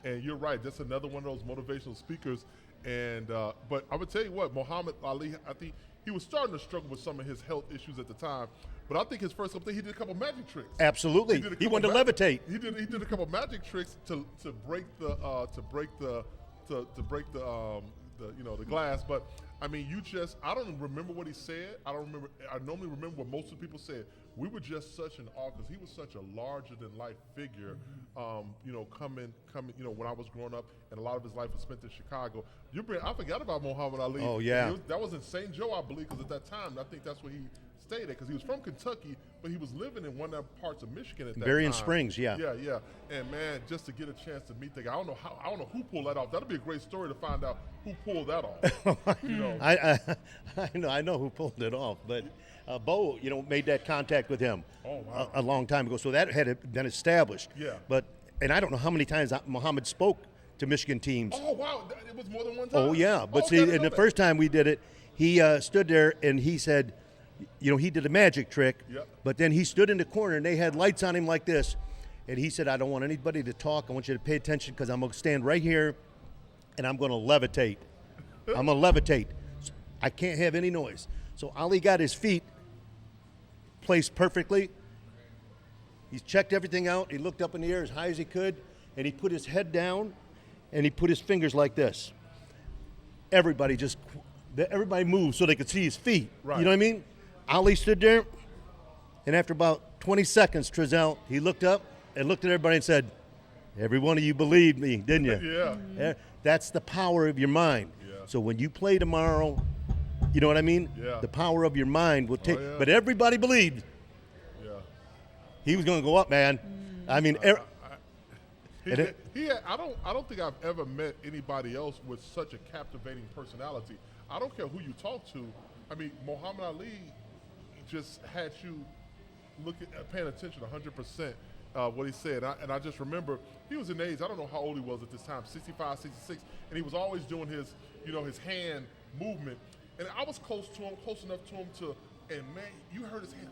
And you're right, that's another one of those motivational speakers. And but I would tell you what, Muhammad Ali, I think he was starting to struggle with some of his health issues at the time. But I think his first couple things, he did a couple magic tricks. Absolutely, he wanted to levitate. He did a couple magic tricks to break the glass. But I mean, I don't remember what he said. I normally remember what most of the people said. We were just such an awe because he was such a larger-than-life figure, coming, when I was growing up, and a lot of his life was spent in Chicago. I forgot about Muhammad Ali. Oh, yeah. That was in St. Joe, I believe, because at that time, I think that's where he stayed at, because he was from Kentucky, but he was living in one of the parts of Michigan at that time. Berrien Springs, yeah. Yeah. And, man, just to get a chance to meet the guy, I don't know who pulled that off. That'll be a great story to find out who pulled that off. I know who pulled it off, but Bo, made that contact with him a long time ago, so that had been established. Yeah. And I don't know how many times Muhammad spoke to Michigan teams. Oh, wow, it was more than one time? Oh, yeah, but okay, see, and the first time we did it, he stood there and he said, he did a magic trick, Yep. but then he stood in the corner and they had lights on him like this, and he said, I don't want anybody to talk. I want you to pay attention because I'm going to stand right here and I'm going to levitate. I'm going to levitate. I can't have any noise. So Ali got his feet placed perfectly. He checked everything out. He looked up in the air as high as he could, and he put his head down and he put his fingers like this. Everybody moved so they could see his feet. Right. You know what I mean? Ali stood there, and after about 20 seconds, Trezelle, he looked up and looked at everybody and said, every one of you believed me, didn't you? Yeah. That's the power of your mind. Yeah. So when you play tomorrow, you know what I mean? Yeah. The power of your mind will take. yeah. But everybody believed Yeah. he was going to go up, man. I mean, I don't think I've ever met anybody else with such a captivating personality. I don't care who you talk to. I mean, Muhammad Ali just had you paying attention 100% what he said. And I just remember he was in age, I don't know how old he was at this time, 65, 66, and he was always doing his hand movement. And I was close enough to him and man, you heard his hand.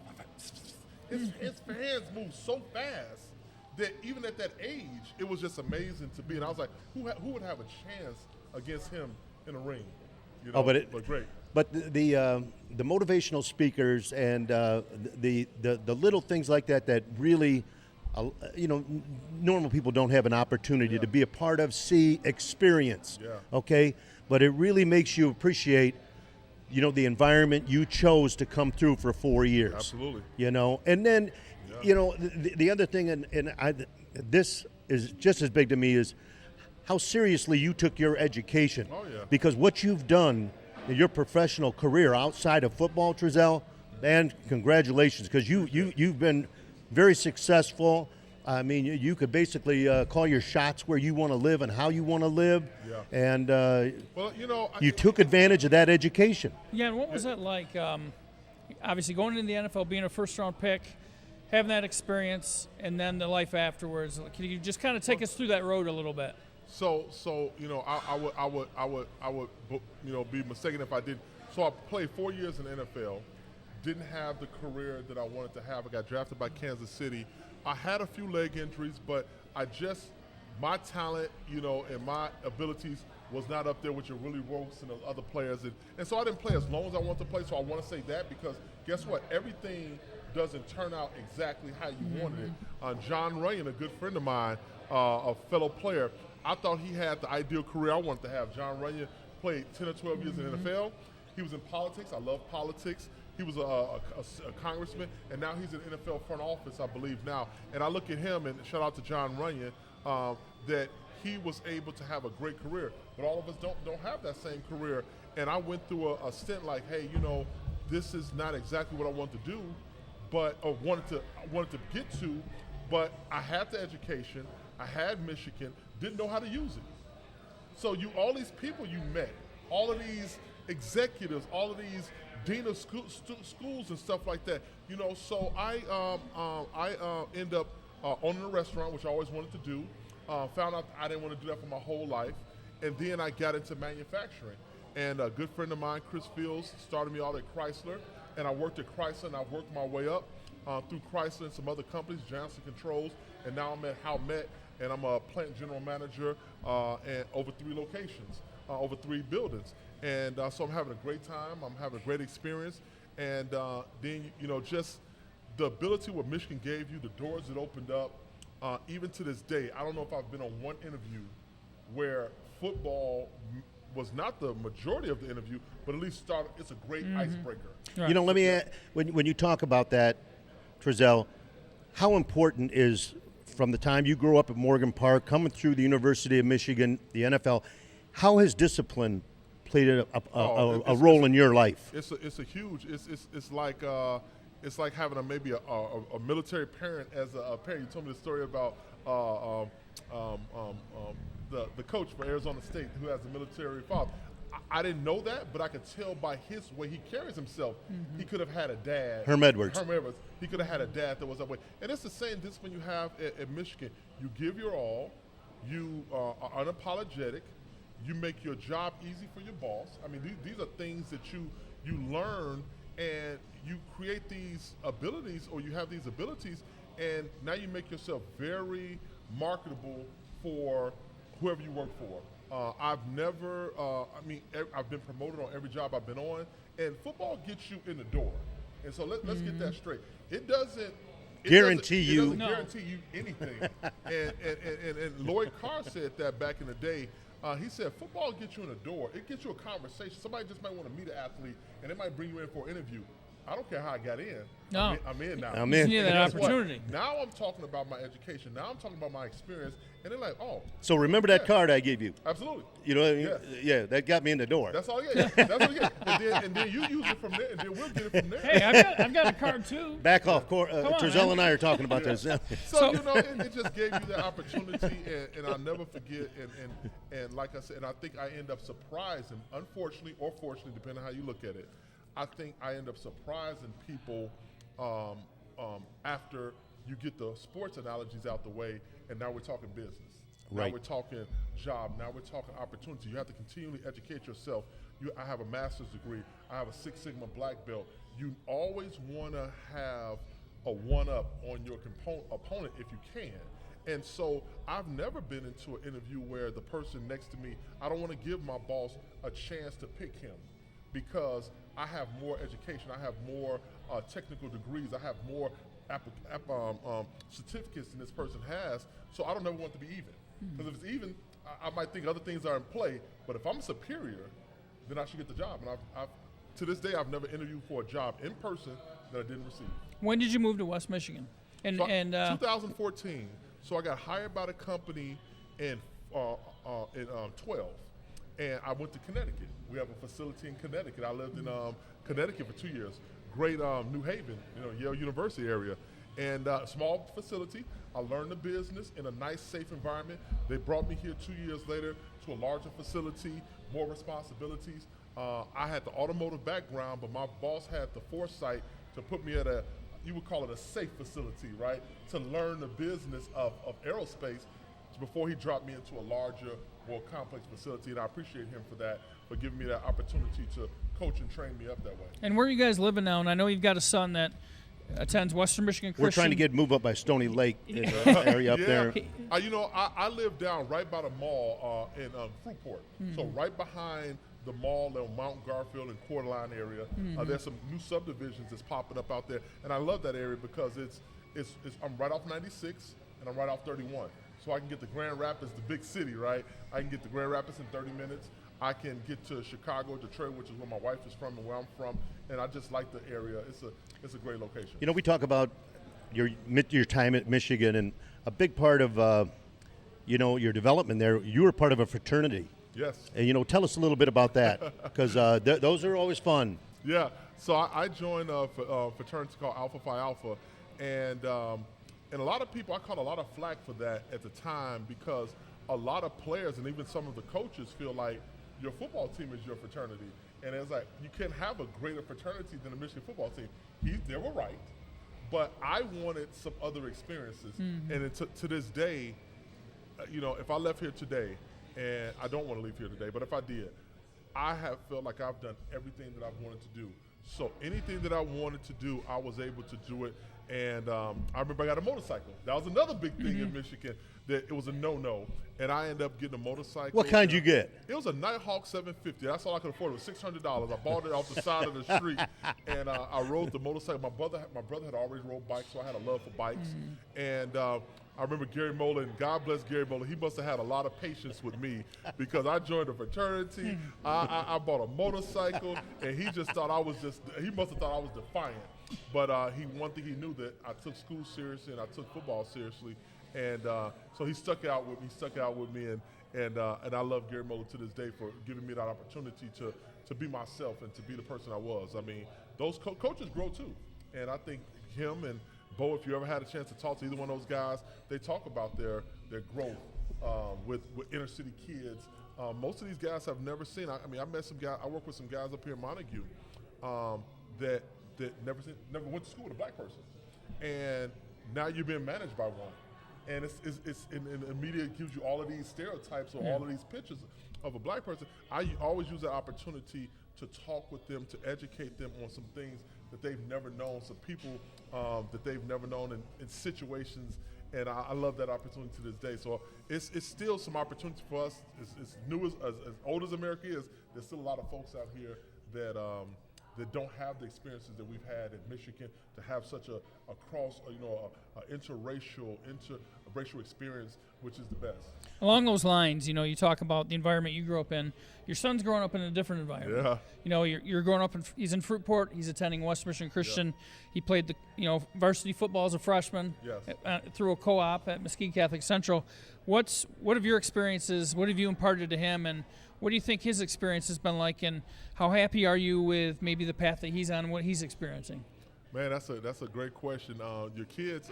His hands move so fast that even at that age, it was just amazing to be. And I was like, who would have a chance against him in a ring? But great. But the motivational speakers and the little things like that really, normal people don't have an opportunity to be a part of, see, experience. Yeah. Okay, but it really makes you appreciate, the environment you chose to come through for 4 years. Absolutely. And then, the other thing, this is just as big to me, is how seriously you took your education. Oh, yeah. Because what you've done in your professional career outside of football, Trezelle, man, congratulations, because you've been very successful. I mean, you could basically call your shots where you want to live and how you want to live. Yeah. And you took advantage of that education. Yeah, and what was that like? Obviously, going into the NFL, being a first-round pick, having that experience, and then the life afterwards. Can you just kind of take us through that road a little bit? So I would be mistaken if I didn't. So I played 4 years in the NFL, didn't have the career that I wanted to have. I got drafted by Kansas City. I had a few leg injuries, but my talent, and my abilities was not up there with your Willie Roques and the other players. And so I didn't play as long as I wanted to play, so I want to say that because guess what? Everything doesn't turn out exactly how you wanted it. John Runyon, a good friend of mine, a fellow player, I thought he had the ideal career I wanted to have. John Runyon played 10 or 12 years in the NFL. He was in politics. I love politics. He was a congressman, and now he's in NFL front office, I believe now. And I look at him, and shout out to John Runyon, that he was able to have a great career. But all of us don't have that same career. And I went through a stint like, hey, this is not exactly what I want to do, or wanted to get to. But I had the education. I had Michigan. Didn't know how to use it. So all these people you met, all of these executives, all of these dean of schools and stuff like that, so I end up owning a restaurant, which I always wanted to do. Found out I didn't want to do that for my whole life. And then I got into manufacturing. And a good friend of mine, Chris Fields, started me out at Chrysler. And I worked at Chrysler, and I worked my way up through Chrysler and some other companies, Johnson Controls. And now I'm at Howmet, and I'm a plant general manager and over 3 locations, over 3 buildings. And so I'm having a great time. I'm having a great experience. And then, just the ability what Michigan gave you, the doors it opened up, even to this day, I don't know if I've been on one interview where football was not the majority of the interview, but at least it's a great icebreaker. Right. You know, let me add, when you talk about that, Trezelle, how important is, from the time you grew up at Morgan Park, coming through the University of Michigan, the NFL, how has discipline played a role in your life? It's a huge. It's like having maybe a military parent as a parent. You told me the story about the coach for Arizona State who has a military father. I didn't know that, but I could tell by his way he carries himself. He could have had a dad. Herm Edwards. He could have had a dad that was that way. And it's the same discipline you have at Michigan. You give your all. You are unapologetic. You make your job easy for your boss. I mean, these are things that you learn, and you create these abilities, or you have these abilities, and now you make yourself very marketable for whoever you work for. I've never, I've been promoted on every job I've been on, and football gets you in the door. And so let's get that straight. It doesn't guarantee you anything. and Lloyd Carr said that back in the day. He said football gets you in the door. It gets you a conversation. Somebody just might want to meet an athlete, and they might bring you in for an interview. I don't care how I got in. No. I'm in now. I'm in. You need that Guess what? opportunity. Now I'm talking about my education. Now I'm talking about my experience. And they're like, oh. So remember that card I gave you? Absolutely. You know what I mean? Yes. Yeah, that got me in the door. That's all you get. That's all you get. And then you use it from there, and then we'll get it from there. Hey, I've got a card too. Back off. Trezelle man. and I are talking about this. So it just gave you that opportunity, and I'll never forget. And like I said, and I think I end up surprising, unfortunately or fortunately, depending on how you look at it. I think I end up surprising people after you get the sports analogies out the way, and now we're talking business. Right. Now we're talking job. Now we're talking opportunity. You have to continually educate yourself. I have a master's degree. I have a Six Sigma black belt. You always want to have a one-up on your opponent if you can. And so I've never been into an interview where the person next to me, I don't want to give my boss a chance to pick him, because I have more education, I have more technical degrees, I have more certificates than this person has, so I don't ever want to be even. Because if it's even, I might think other things are in play, but if I'm superior, then I should get the job. And I've to this day, I've never interviewed for a job in person that I didn't receive. When did you move to West Michigan? So 2014. So I got hired by the company in 12. And I went to Connecticut. We have a facility in Connecticut. I lived in Connecticut for 2 years. Great New Haven, Yale University area. And small facility. I learned the business in a nice, safe environment. They brought me here 2 years later to a larger facility, more responsibilities. I had the automotive background, but my boss had the foresight to put me at you would call it a safe facility, right? To learn the business of aerospace before he dropped me into a larger, more complex facility, and I appreciate him for that, for giving me that opportunity to coach and train me up that way. And where are you guys living now? And I know you've got a son that attends Western Michigan Christian. We're trying to move up by Stony Lake in the area up there. I live down right by the mall in Fruitport, so right behind the mall on Mount Garfield and Coeur d'Alene area. There's some new subdivisions that's popping up out there, and I love that area because I'm right off 96 and I'm right off 31. So I can get to Grand Rapids, the big city, right? I can get to Grand Rapids in 30 minutes. I can get to Chicago, Detroit, which is where my wife is from and where I'm from, and I just like the area. It's a great location. We talk about your time at Michigan, and a big part of your development there. You were part of a fraternity. Yes. And tell us a little bit about that, because those are always fun. Yeah. So I joined a fraternity called Alpha Phi Alpha, and a lot of people, I caught a lot of flack for that at the time, because a lot of players and even some of the coaches feel like your football team is your fraternity. And it's like, you can't have a greater fraternity than the Michigan football team. They were right, but I wanted some other experiences. And to this day, if I left here today, and I don't want to leave here today, but if I did, I have felt like I've done everything that I've wanted to do. So anything that I wanted to do, I was able to do it. And I remember I got a motorcycle. That was another big thing in Michigan. that it was a no-no, and I ended up getting a motorcycle. What kind you get? It was a Nighthawk 750. That's all I could afford. It was $600. I bought it off the side of the street, and I rode the motorcycle. My brother had always rode bikes, so I had a love for bikes. And I remember Gary Mola, and God bless Gary Mola. He must have had a lot of patience with me because I joined a fraternity. I bought a motorcycle, and he just thought I was he must have thought I was defiant. But one thing he knew that I took school seriously and I took football seriously. And so he stuck out with me, and I love Gary Mola to this day for giving me that opportunity to be myself and to be the person I was. I mean, those coaches grow too, and I think him and Bo, if you ever had a chance to talk to either one of those guys, they talk about their growth with inner city kids. Most of these guys I've never seen. I met some guys. I work with some guys up here in Montague that never went to school with a black person, and now you're being managed by one. And the media gives you all of these stereotypes or all of these pictures of a black person. I always use that opportunity to talk with them, to educate them on some things that they've never known, some people that they've never known in situations. And I love that opportunity to this day. So it's still some opportunity for us. As new as old as America is, there's still a lot of folks out here that don't have the experiences that we've had in Michigan, to have such a interracial experience, which is the best. Along those lines, you talk about the environment you grew up in. Your son's growing up in a different environment. Yeah. You're growing up he's in Fruitport. He's attending West Michigan Christian. Yeah. He played varsity football as a freshman. Yes. Through a co-op at Mesquite Catholic Central. What have your experiences? What have you imparted to him, and what do you think his experience has been like, and how happy are you with maybe the path that he's on and what he's experiencing? Man, that's a great question. Your kids,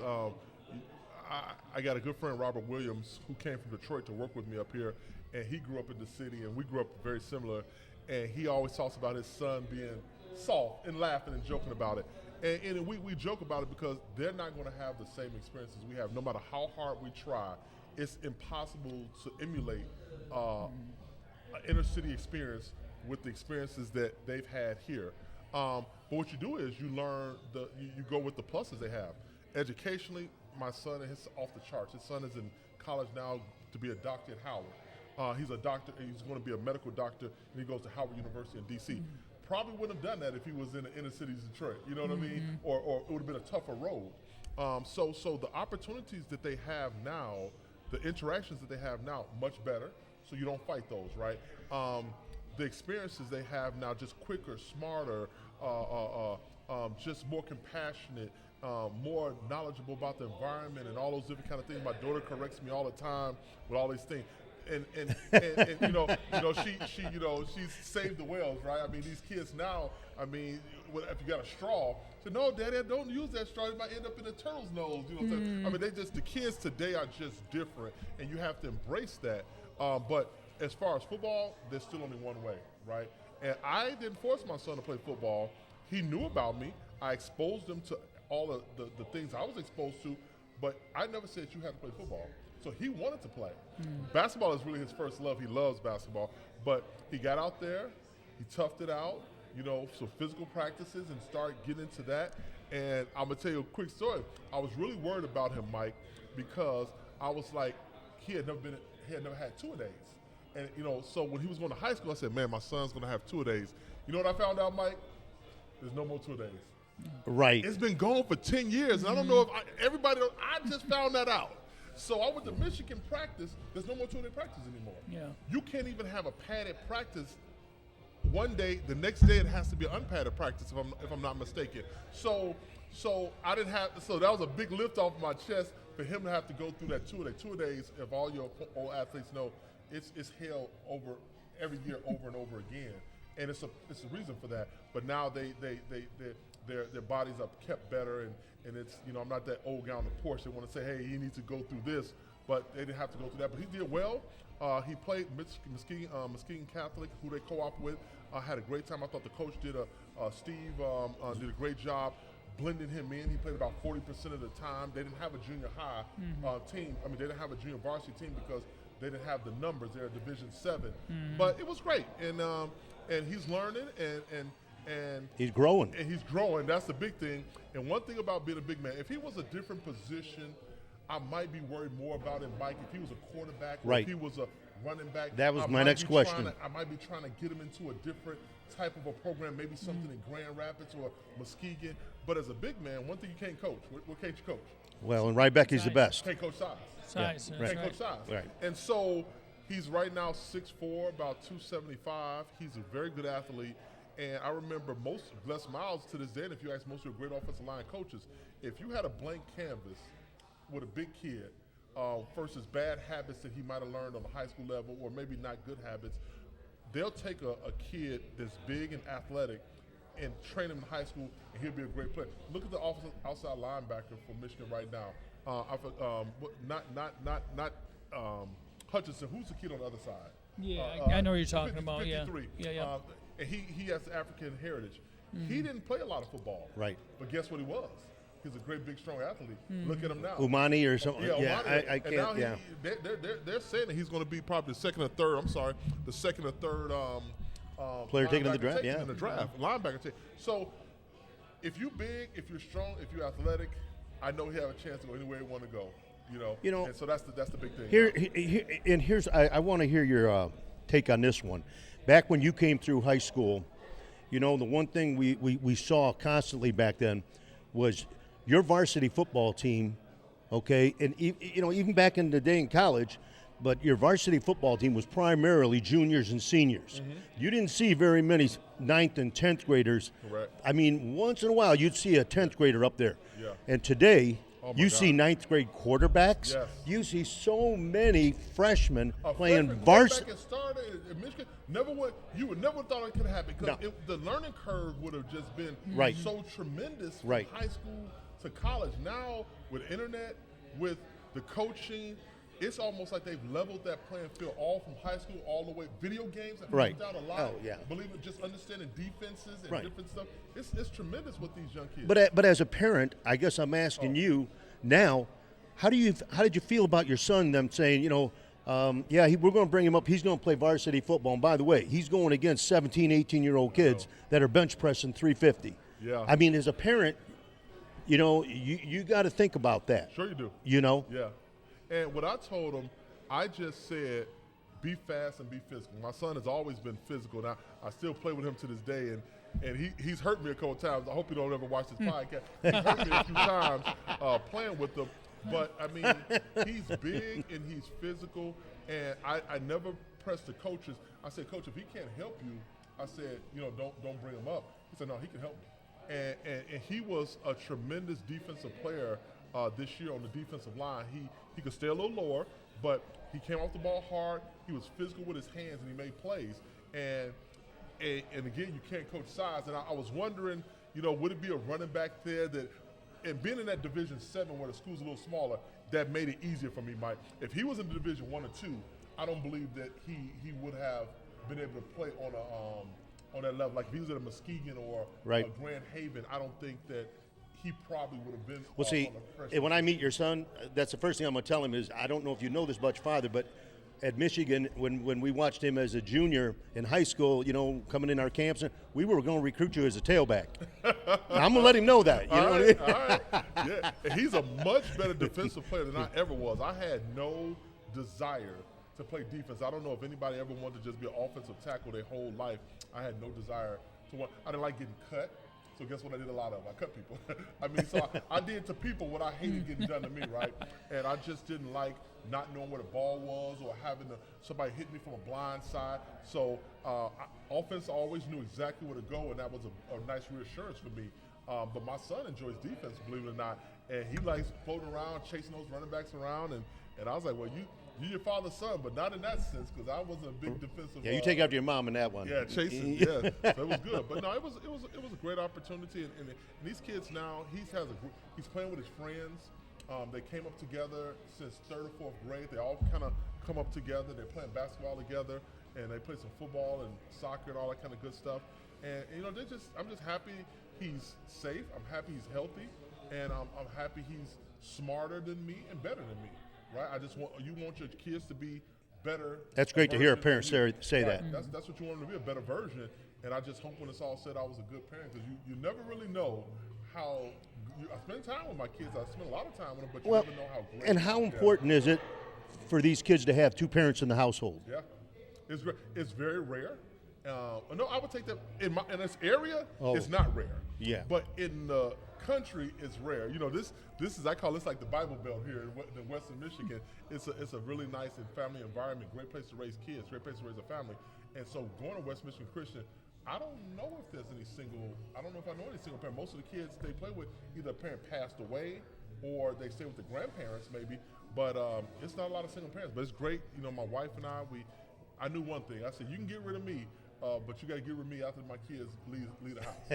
I got a good friend, Robert Williams, who came from Detroit to work with me up here, and he grew up in the city, and we grew up very similar, and he always talks about his son being soft and laughing and joking about it. And we joke about it because they're not going to have the same experiences we have. No matter how hard we try, it's impossible to emulate an inner city experience with the experiences that they've had here. But what you do is you learn you go with the pluses they have. Educationally, my son is off the charts. His son is in college now to be a doctor at Howard. He's a doctor, and he's going to be a medical doctor, and he goes to Howard University in D.C. Probably wouldn't have done that if he was in the inner city of Detroit. You know what I mean? Or it would have been a tougher road. So the opportunities that they have now, the interactions that they have now, much better. So you don't fight those, right? The experiences they have now, just quicker, smarter, just more compassionate, more knowledgeable about the environment and all those different kind of things. My daughter corrects me all the time with all these things. And she's saved the whales, right? I mean, these kids now, if you got a straw, say, no, Daddy, don't use that straw. You might end up in a turtle's nose. You know what I'm saying? The kids today are just different, and you have to embrace that. But as far as football, there's still only one way, right? And I didn't force my son to play football. He knew about me. I exposed him to all of the things I was exposed to, but I never said you had to play football. So he wanted to play. Basketball is really his first love. He loves basketball. But he got out there, he toughed it out, some physical practices, and started getting into that. And I'm going to tell you a quick story. I was really worried about him, Mike, because I was like, he had never had two-a-days. And, so when he was going to high school, I said, man, my son's going to have two-a-days. You know what I found out, Mike? There's no more two-a-days. Right. It's been gone for 10 years, and I don't know if I just found that out. So I went to Michigan practice. There's no more two-day practice anymore. Yeah. You can't even have a padded practice one day. The next day it has to be an unpadded practice, if I'm not mistaken. So I didn't have. So that was a big lift off my chest for him to have to go through that two-a-day. Two-a-days, if all your old athletes know, it's held over every year over and over again, and it's a reason for that. But now their bodies are kept better, and it's, I'm not that old guy on the porch that want to say, hey, you need to go through this, but they didn't have to go through that. But he did well. He played Mesquite Catholic, who they co-op with. Had a great time. I thought the coach did Steve did a great job blending him in. He played about 40% of the time. They didn't have a junior high team. They didn't have a junior varsity team because they didn't have the numbers. They're Division 7. But it was great, and he's learning and he's growing. And he's growing. That's the big thing. And one thing about being a big man, if he was a different position, I might be worried more about him, Mike, if he was a quarterback or Right. if he was a running back. That was I my might next be question. I might be trying to get him into a different type of a program, maybe something in Grand Rapids or Muskegon. But as a big man, one thing you can't coach. What can't you coach? Well, and Rybecky's the best. Can't coach size. Size. Yeah, That's Can't right. coach size. Right. And so he's right now 6'4", about 275. He's a very good athlete. And I remember Les Miles to this day, and if you ask most of your great offensive line coaches, if you had a blank canvas with a big kid versus bad habits that he might have learned on the high school level or maybe not good habits, they'll take a kid that's big and athletic and train him in high school, and he'll be a great player. Look at the outside linebacker for Michigan right now. Not Hutchinson. Who's the kid on the other side? Yeah, I know what you're talking about. 53. Yeah. And he has African heritage. He didn't play a lot of football. Right. But guess what he was? He's a great, big, strong athlete. Look at him now. Umani or something. Yeah, Omani. I And can't. now Yeah. they're saying that he's going to be probably the second or third Player taken in the linebacker draft, taken yeah. in the draft, linebacker taken. So if you're big, if you're strong, if you're athletic, I know he have a chance to go anywhere he want to go. You know, and so that's the big thing. I want to hear your take on this one. Back when you came through high school, the one thing we saw constantly back then was your varsity football team, okay, and even back in the day in college, but your varsity football team was primarily juniors and seniors. You didn't see very many 9th and 10th graders. Correct. I mean, once in a while you'd see a 10th grader up there. Yeah. And today, Oh my you God. see 9th grade quarterbacks. Yes. You see so many freshmen playing Freshman varsity. quarterback that started at Michigan, you would never thought it could happen because No. the learning curve would have just been Right. so tremendous from Right. high school to college. Now with internet, with the coaching, it's almost like they've leveled that playing field all from high school all the way. Video games have Right. moved out a lot. Oh, yeah. Believe it, just understanding defenses and Right. different stuff. It's tremendous with these young kids. But as a parent, I guess I'm asking you now, how did you feel about your son? Them saying, we're going to bring him up. He's going to play varsity football. And by the way, he's going against 17, 18-year-old kids that are bench pressing 350. Yeah. I mean, as a parent, you got to think about that. Sure you do. Yeah. And what I told him, I just said, be fast and be physical. My son has always been physical. Now, I still play with him to this day, and he's hurt me a couple times. I hope you don't ever watch this podcast. He's hurt me a few times playing with him. But, I mean, he's big and he's physical, and I never press the coaches. I said, Coach, if he can't help you, I said, don't bring him up. He said, no, he can help me. And he was a tremendous defensive player this year on the defensive line. He could stay a little lower, but he came off the ball hard. He was physical with his hands, and he made plays. And again, you can't coach size. And I was wondering, would it be a running back there that, and being in that Division 7 where the school's a little smaller, that made it easier for me, Mike. If he was in Division 1 or 2, I don't believe that he would have been able to play on that level. Like if he was at a Muskegon or Right. a Grand Haven, I don't think that he probably would have been. Well, see, on the freshman when I team. meet your son, that's the first thing I'm going to tell him is, I don't know if you know this about your father, but at Michigan, when we watched him as a junior in high school, coming in our camps, we were going to recruit you as a tailback. I'm going to let him know that. You know what I mean? All right. Yeah, and he's a much better defensive player than I ever was. I had no desire to play defense. I don't know if anybody ever wanted to just be an offensive tackle their whole life. I had no desire to want. I didn't like getting cut. So guess what I did a lot of? I cut people. I mean, so I did to people what I hated getting done to me, right? And I just didn't like not knowing where the ball was or having somebody hit me from a blind side. So offense always knew exactly where to go, and that was a nice reassurance for me. But my son enjoys defense, believe it or not, and he likes floating around, chasing those running backs around. And I was like, well, you're your father's son, but not in that sense, because I wasn't a big defensive. Yeah, you take after your mom in that one. Yeah, chasing. Yeah, so it was good. But no, it was a great opportunity. And these kids now, he's playing with his friends. They came up together since 3rd or 4th grade. They all kind of come up together. They're playing basketball together, and they play some football and soccer and all that kind of good stuff. And I'm just happy he's safe. I'm happy he's healthy, and I'm happy he's smarter than me and better than me. Right? You want your kids to be better. That's great to hear a parent say that. That's what you want them to be, a better version. And I just hope when it's all said, I was a good parent, because you never really know how I spend time with my kids. I spend a lot of time with them, but you Well, never know how great. and how important is it for these kids to have two parents in the household? Yeah, it's it's very rare. No, I would take that in this area. Oh. It's not rare. Yeah. But in the country, it's rare. You know, this is, I call this like the Bible Belt here in Western Michigan. It's a really nice and family environment. Great place to raise kids. Great place to raise a family. And so going to West Michigan Christian, I don't know if there's any single. I don't know if I know any single parent. Most of the kids they play with, either a parent passed away or they stay with the grandparents maybe. But it's not a lot of single parents. But it's great. You know, my wife and I knew one thing. I said, you can get rid of me, but you got to get rid of me after my kids leave the house.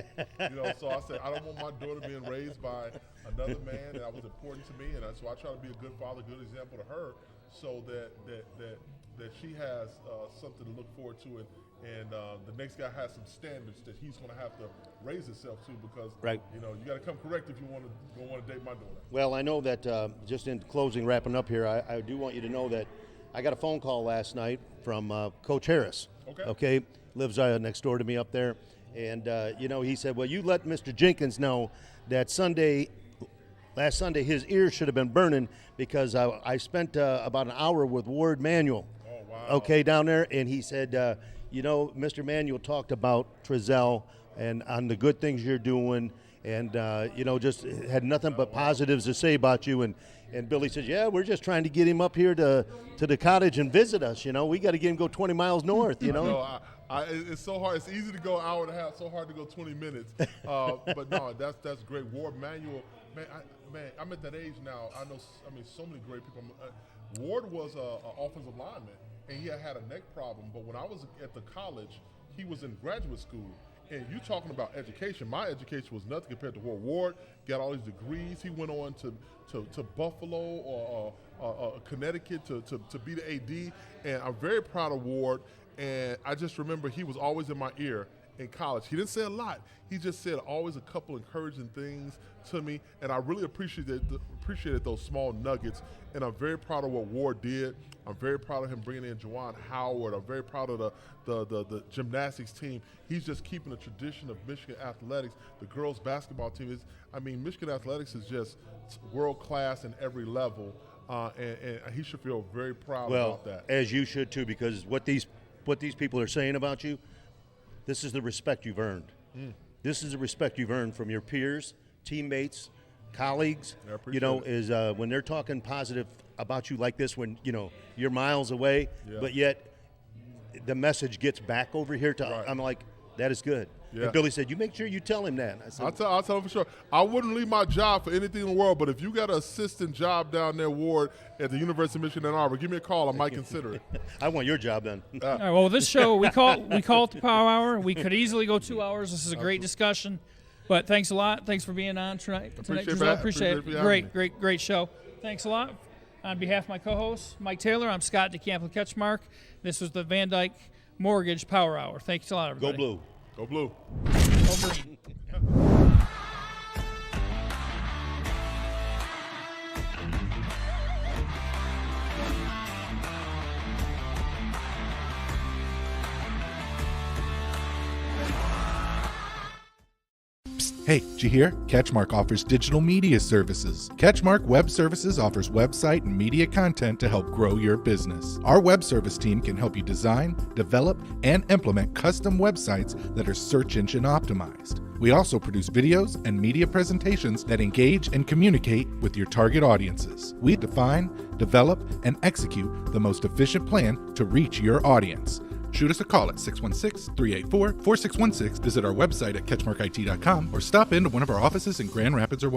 You know, so I said, I don't want my daughter being raised by another man, and that was important to me. And so I try to be a good father, good example to her, so that she has something to look forward to, and the next guy has some standards that he's going to have to raise himself to, because you know, you got to come correct if you want to date my daughter. Well, I know that just in closing, wrapping up here, I do want you to know that I got a phone call last night from Coach Harris. Okay, lives next door to me up there, and you know, he said, well, you let Mr. Jenkins know that last Sunday his ears should have been burning because I spent about an hour with Ward Manuel. Oh, wow. Okay, down there, and he said, you know, Mr. Manuel talked about Trezelle and on the good things you're doing, and you know, just had nothing but positives to say about you. And Billy says, yeah, we're just trying to get him up here to the cottage and visit us. You know, we got to get him go 20 miles north. You know, no, it's so hard. It's easy to go an hour and a half. So hard to go 20 minutes. But no, that's great. Ward Manuel, man, I'm at that age now. I know, so many great people. Ward was an offensive lineman, and he had a neck problem. But when I was at the college, he was in graduate school. And you talking about education, my education was nothing compared to Ward. Ward got all these degrees. He went on to Buffalo or Connecticut to be the AD. And I'm very proud of Ward. And I just remember he was always in my ear in college. He didn't say a lot. He just said always a couple encouraging things to me. And I really appreciated those small nuggets. And I'm very proud of what Ward did. I'm very proud of him bringing in Juwan Howard. I'm very proud of the gymnastics team. He's just keeping the tradition of Michigan athletics. The girls basketball team Michigan athletics is just world class in every level, and he should feel very proud about that. As you should too, because what these people are saying about you, this is the respect you've earned. This is the respect you've earned from your peers, teammates, colleagues. You know, is when they're talking positive about you like this, when you know you're miles away, but yet the message gets back over here to I'm like, that is good. Yeah. And Billy said, you make sure you tell him that. I said, I'll tell him for sure. I wouldn't leave my job for anything in the world, but if you got an assistant job down there, Ward, at the University of Michigan Ann Arbor, give me a call. I might consider it. I want your job then. All right, well, this show, we call it the Power Hour. We could easily go 2 hours. This is a great discussion. But thanks a lot. Thanks for being on tonight. Appreciate it. Great show. Thanks a lot. On behalf of my co-host, Mike Taylor, I'm Scott DeCamp with CatchMark. This was the VanDyk Mortgage Power Hour. Thanks a lot, everybody. Go Blue. Go Blue. Go Green. Hey, did you hear? CatchMark offers digital media services. CatchMark Web Services offers website and media content to help grow your business. Our web service team can help you design, develop, and implement custom websites that are search engine optimized. We also produce videos and media presentations that engage and communicate with your target audiences. We define, develop, and execute the most efficient plan to reach your audience. Shoot us a call at 616-384-4616, visit our website at catchmarkit.com, or stop into one of our offices in Grand Rapids or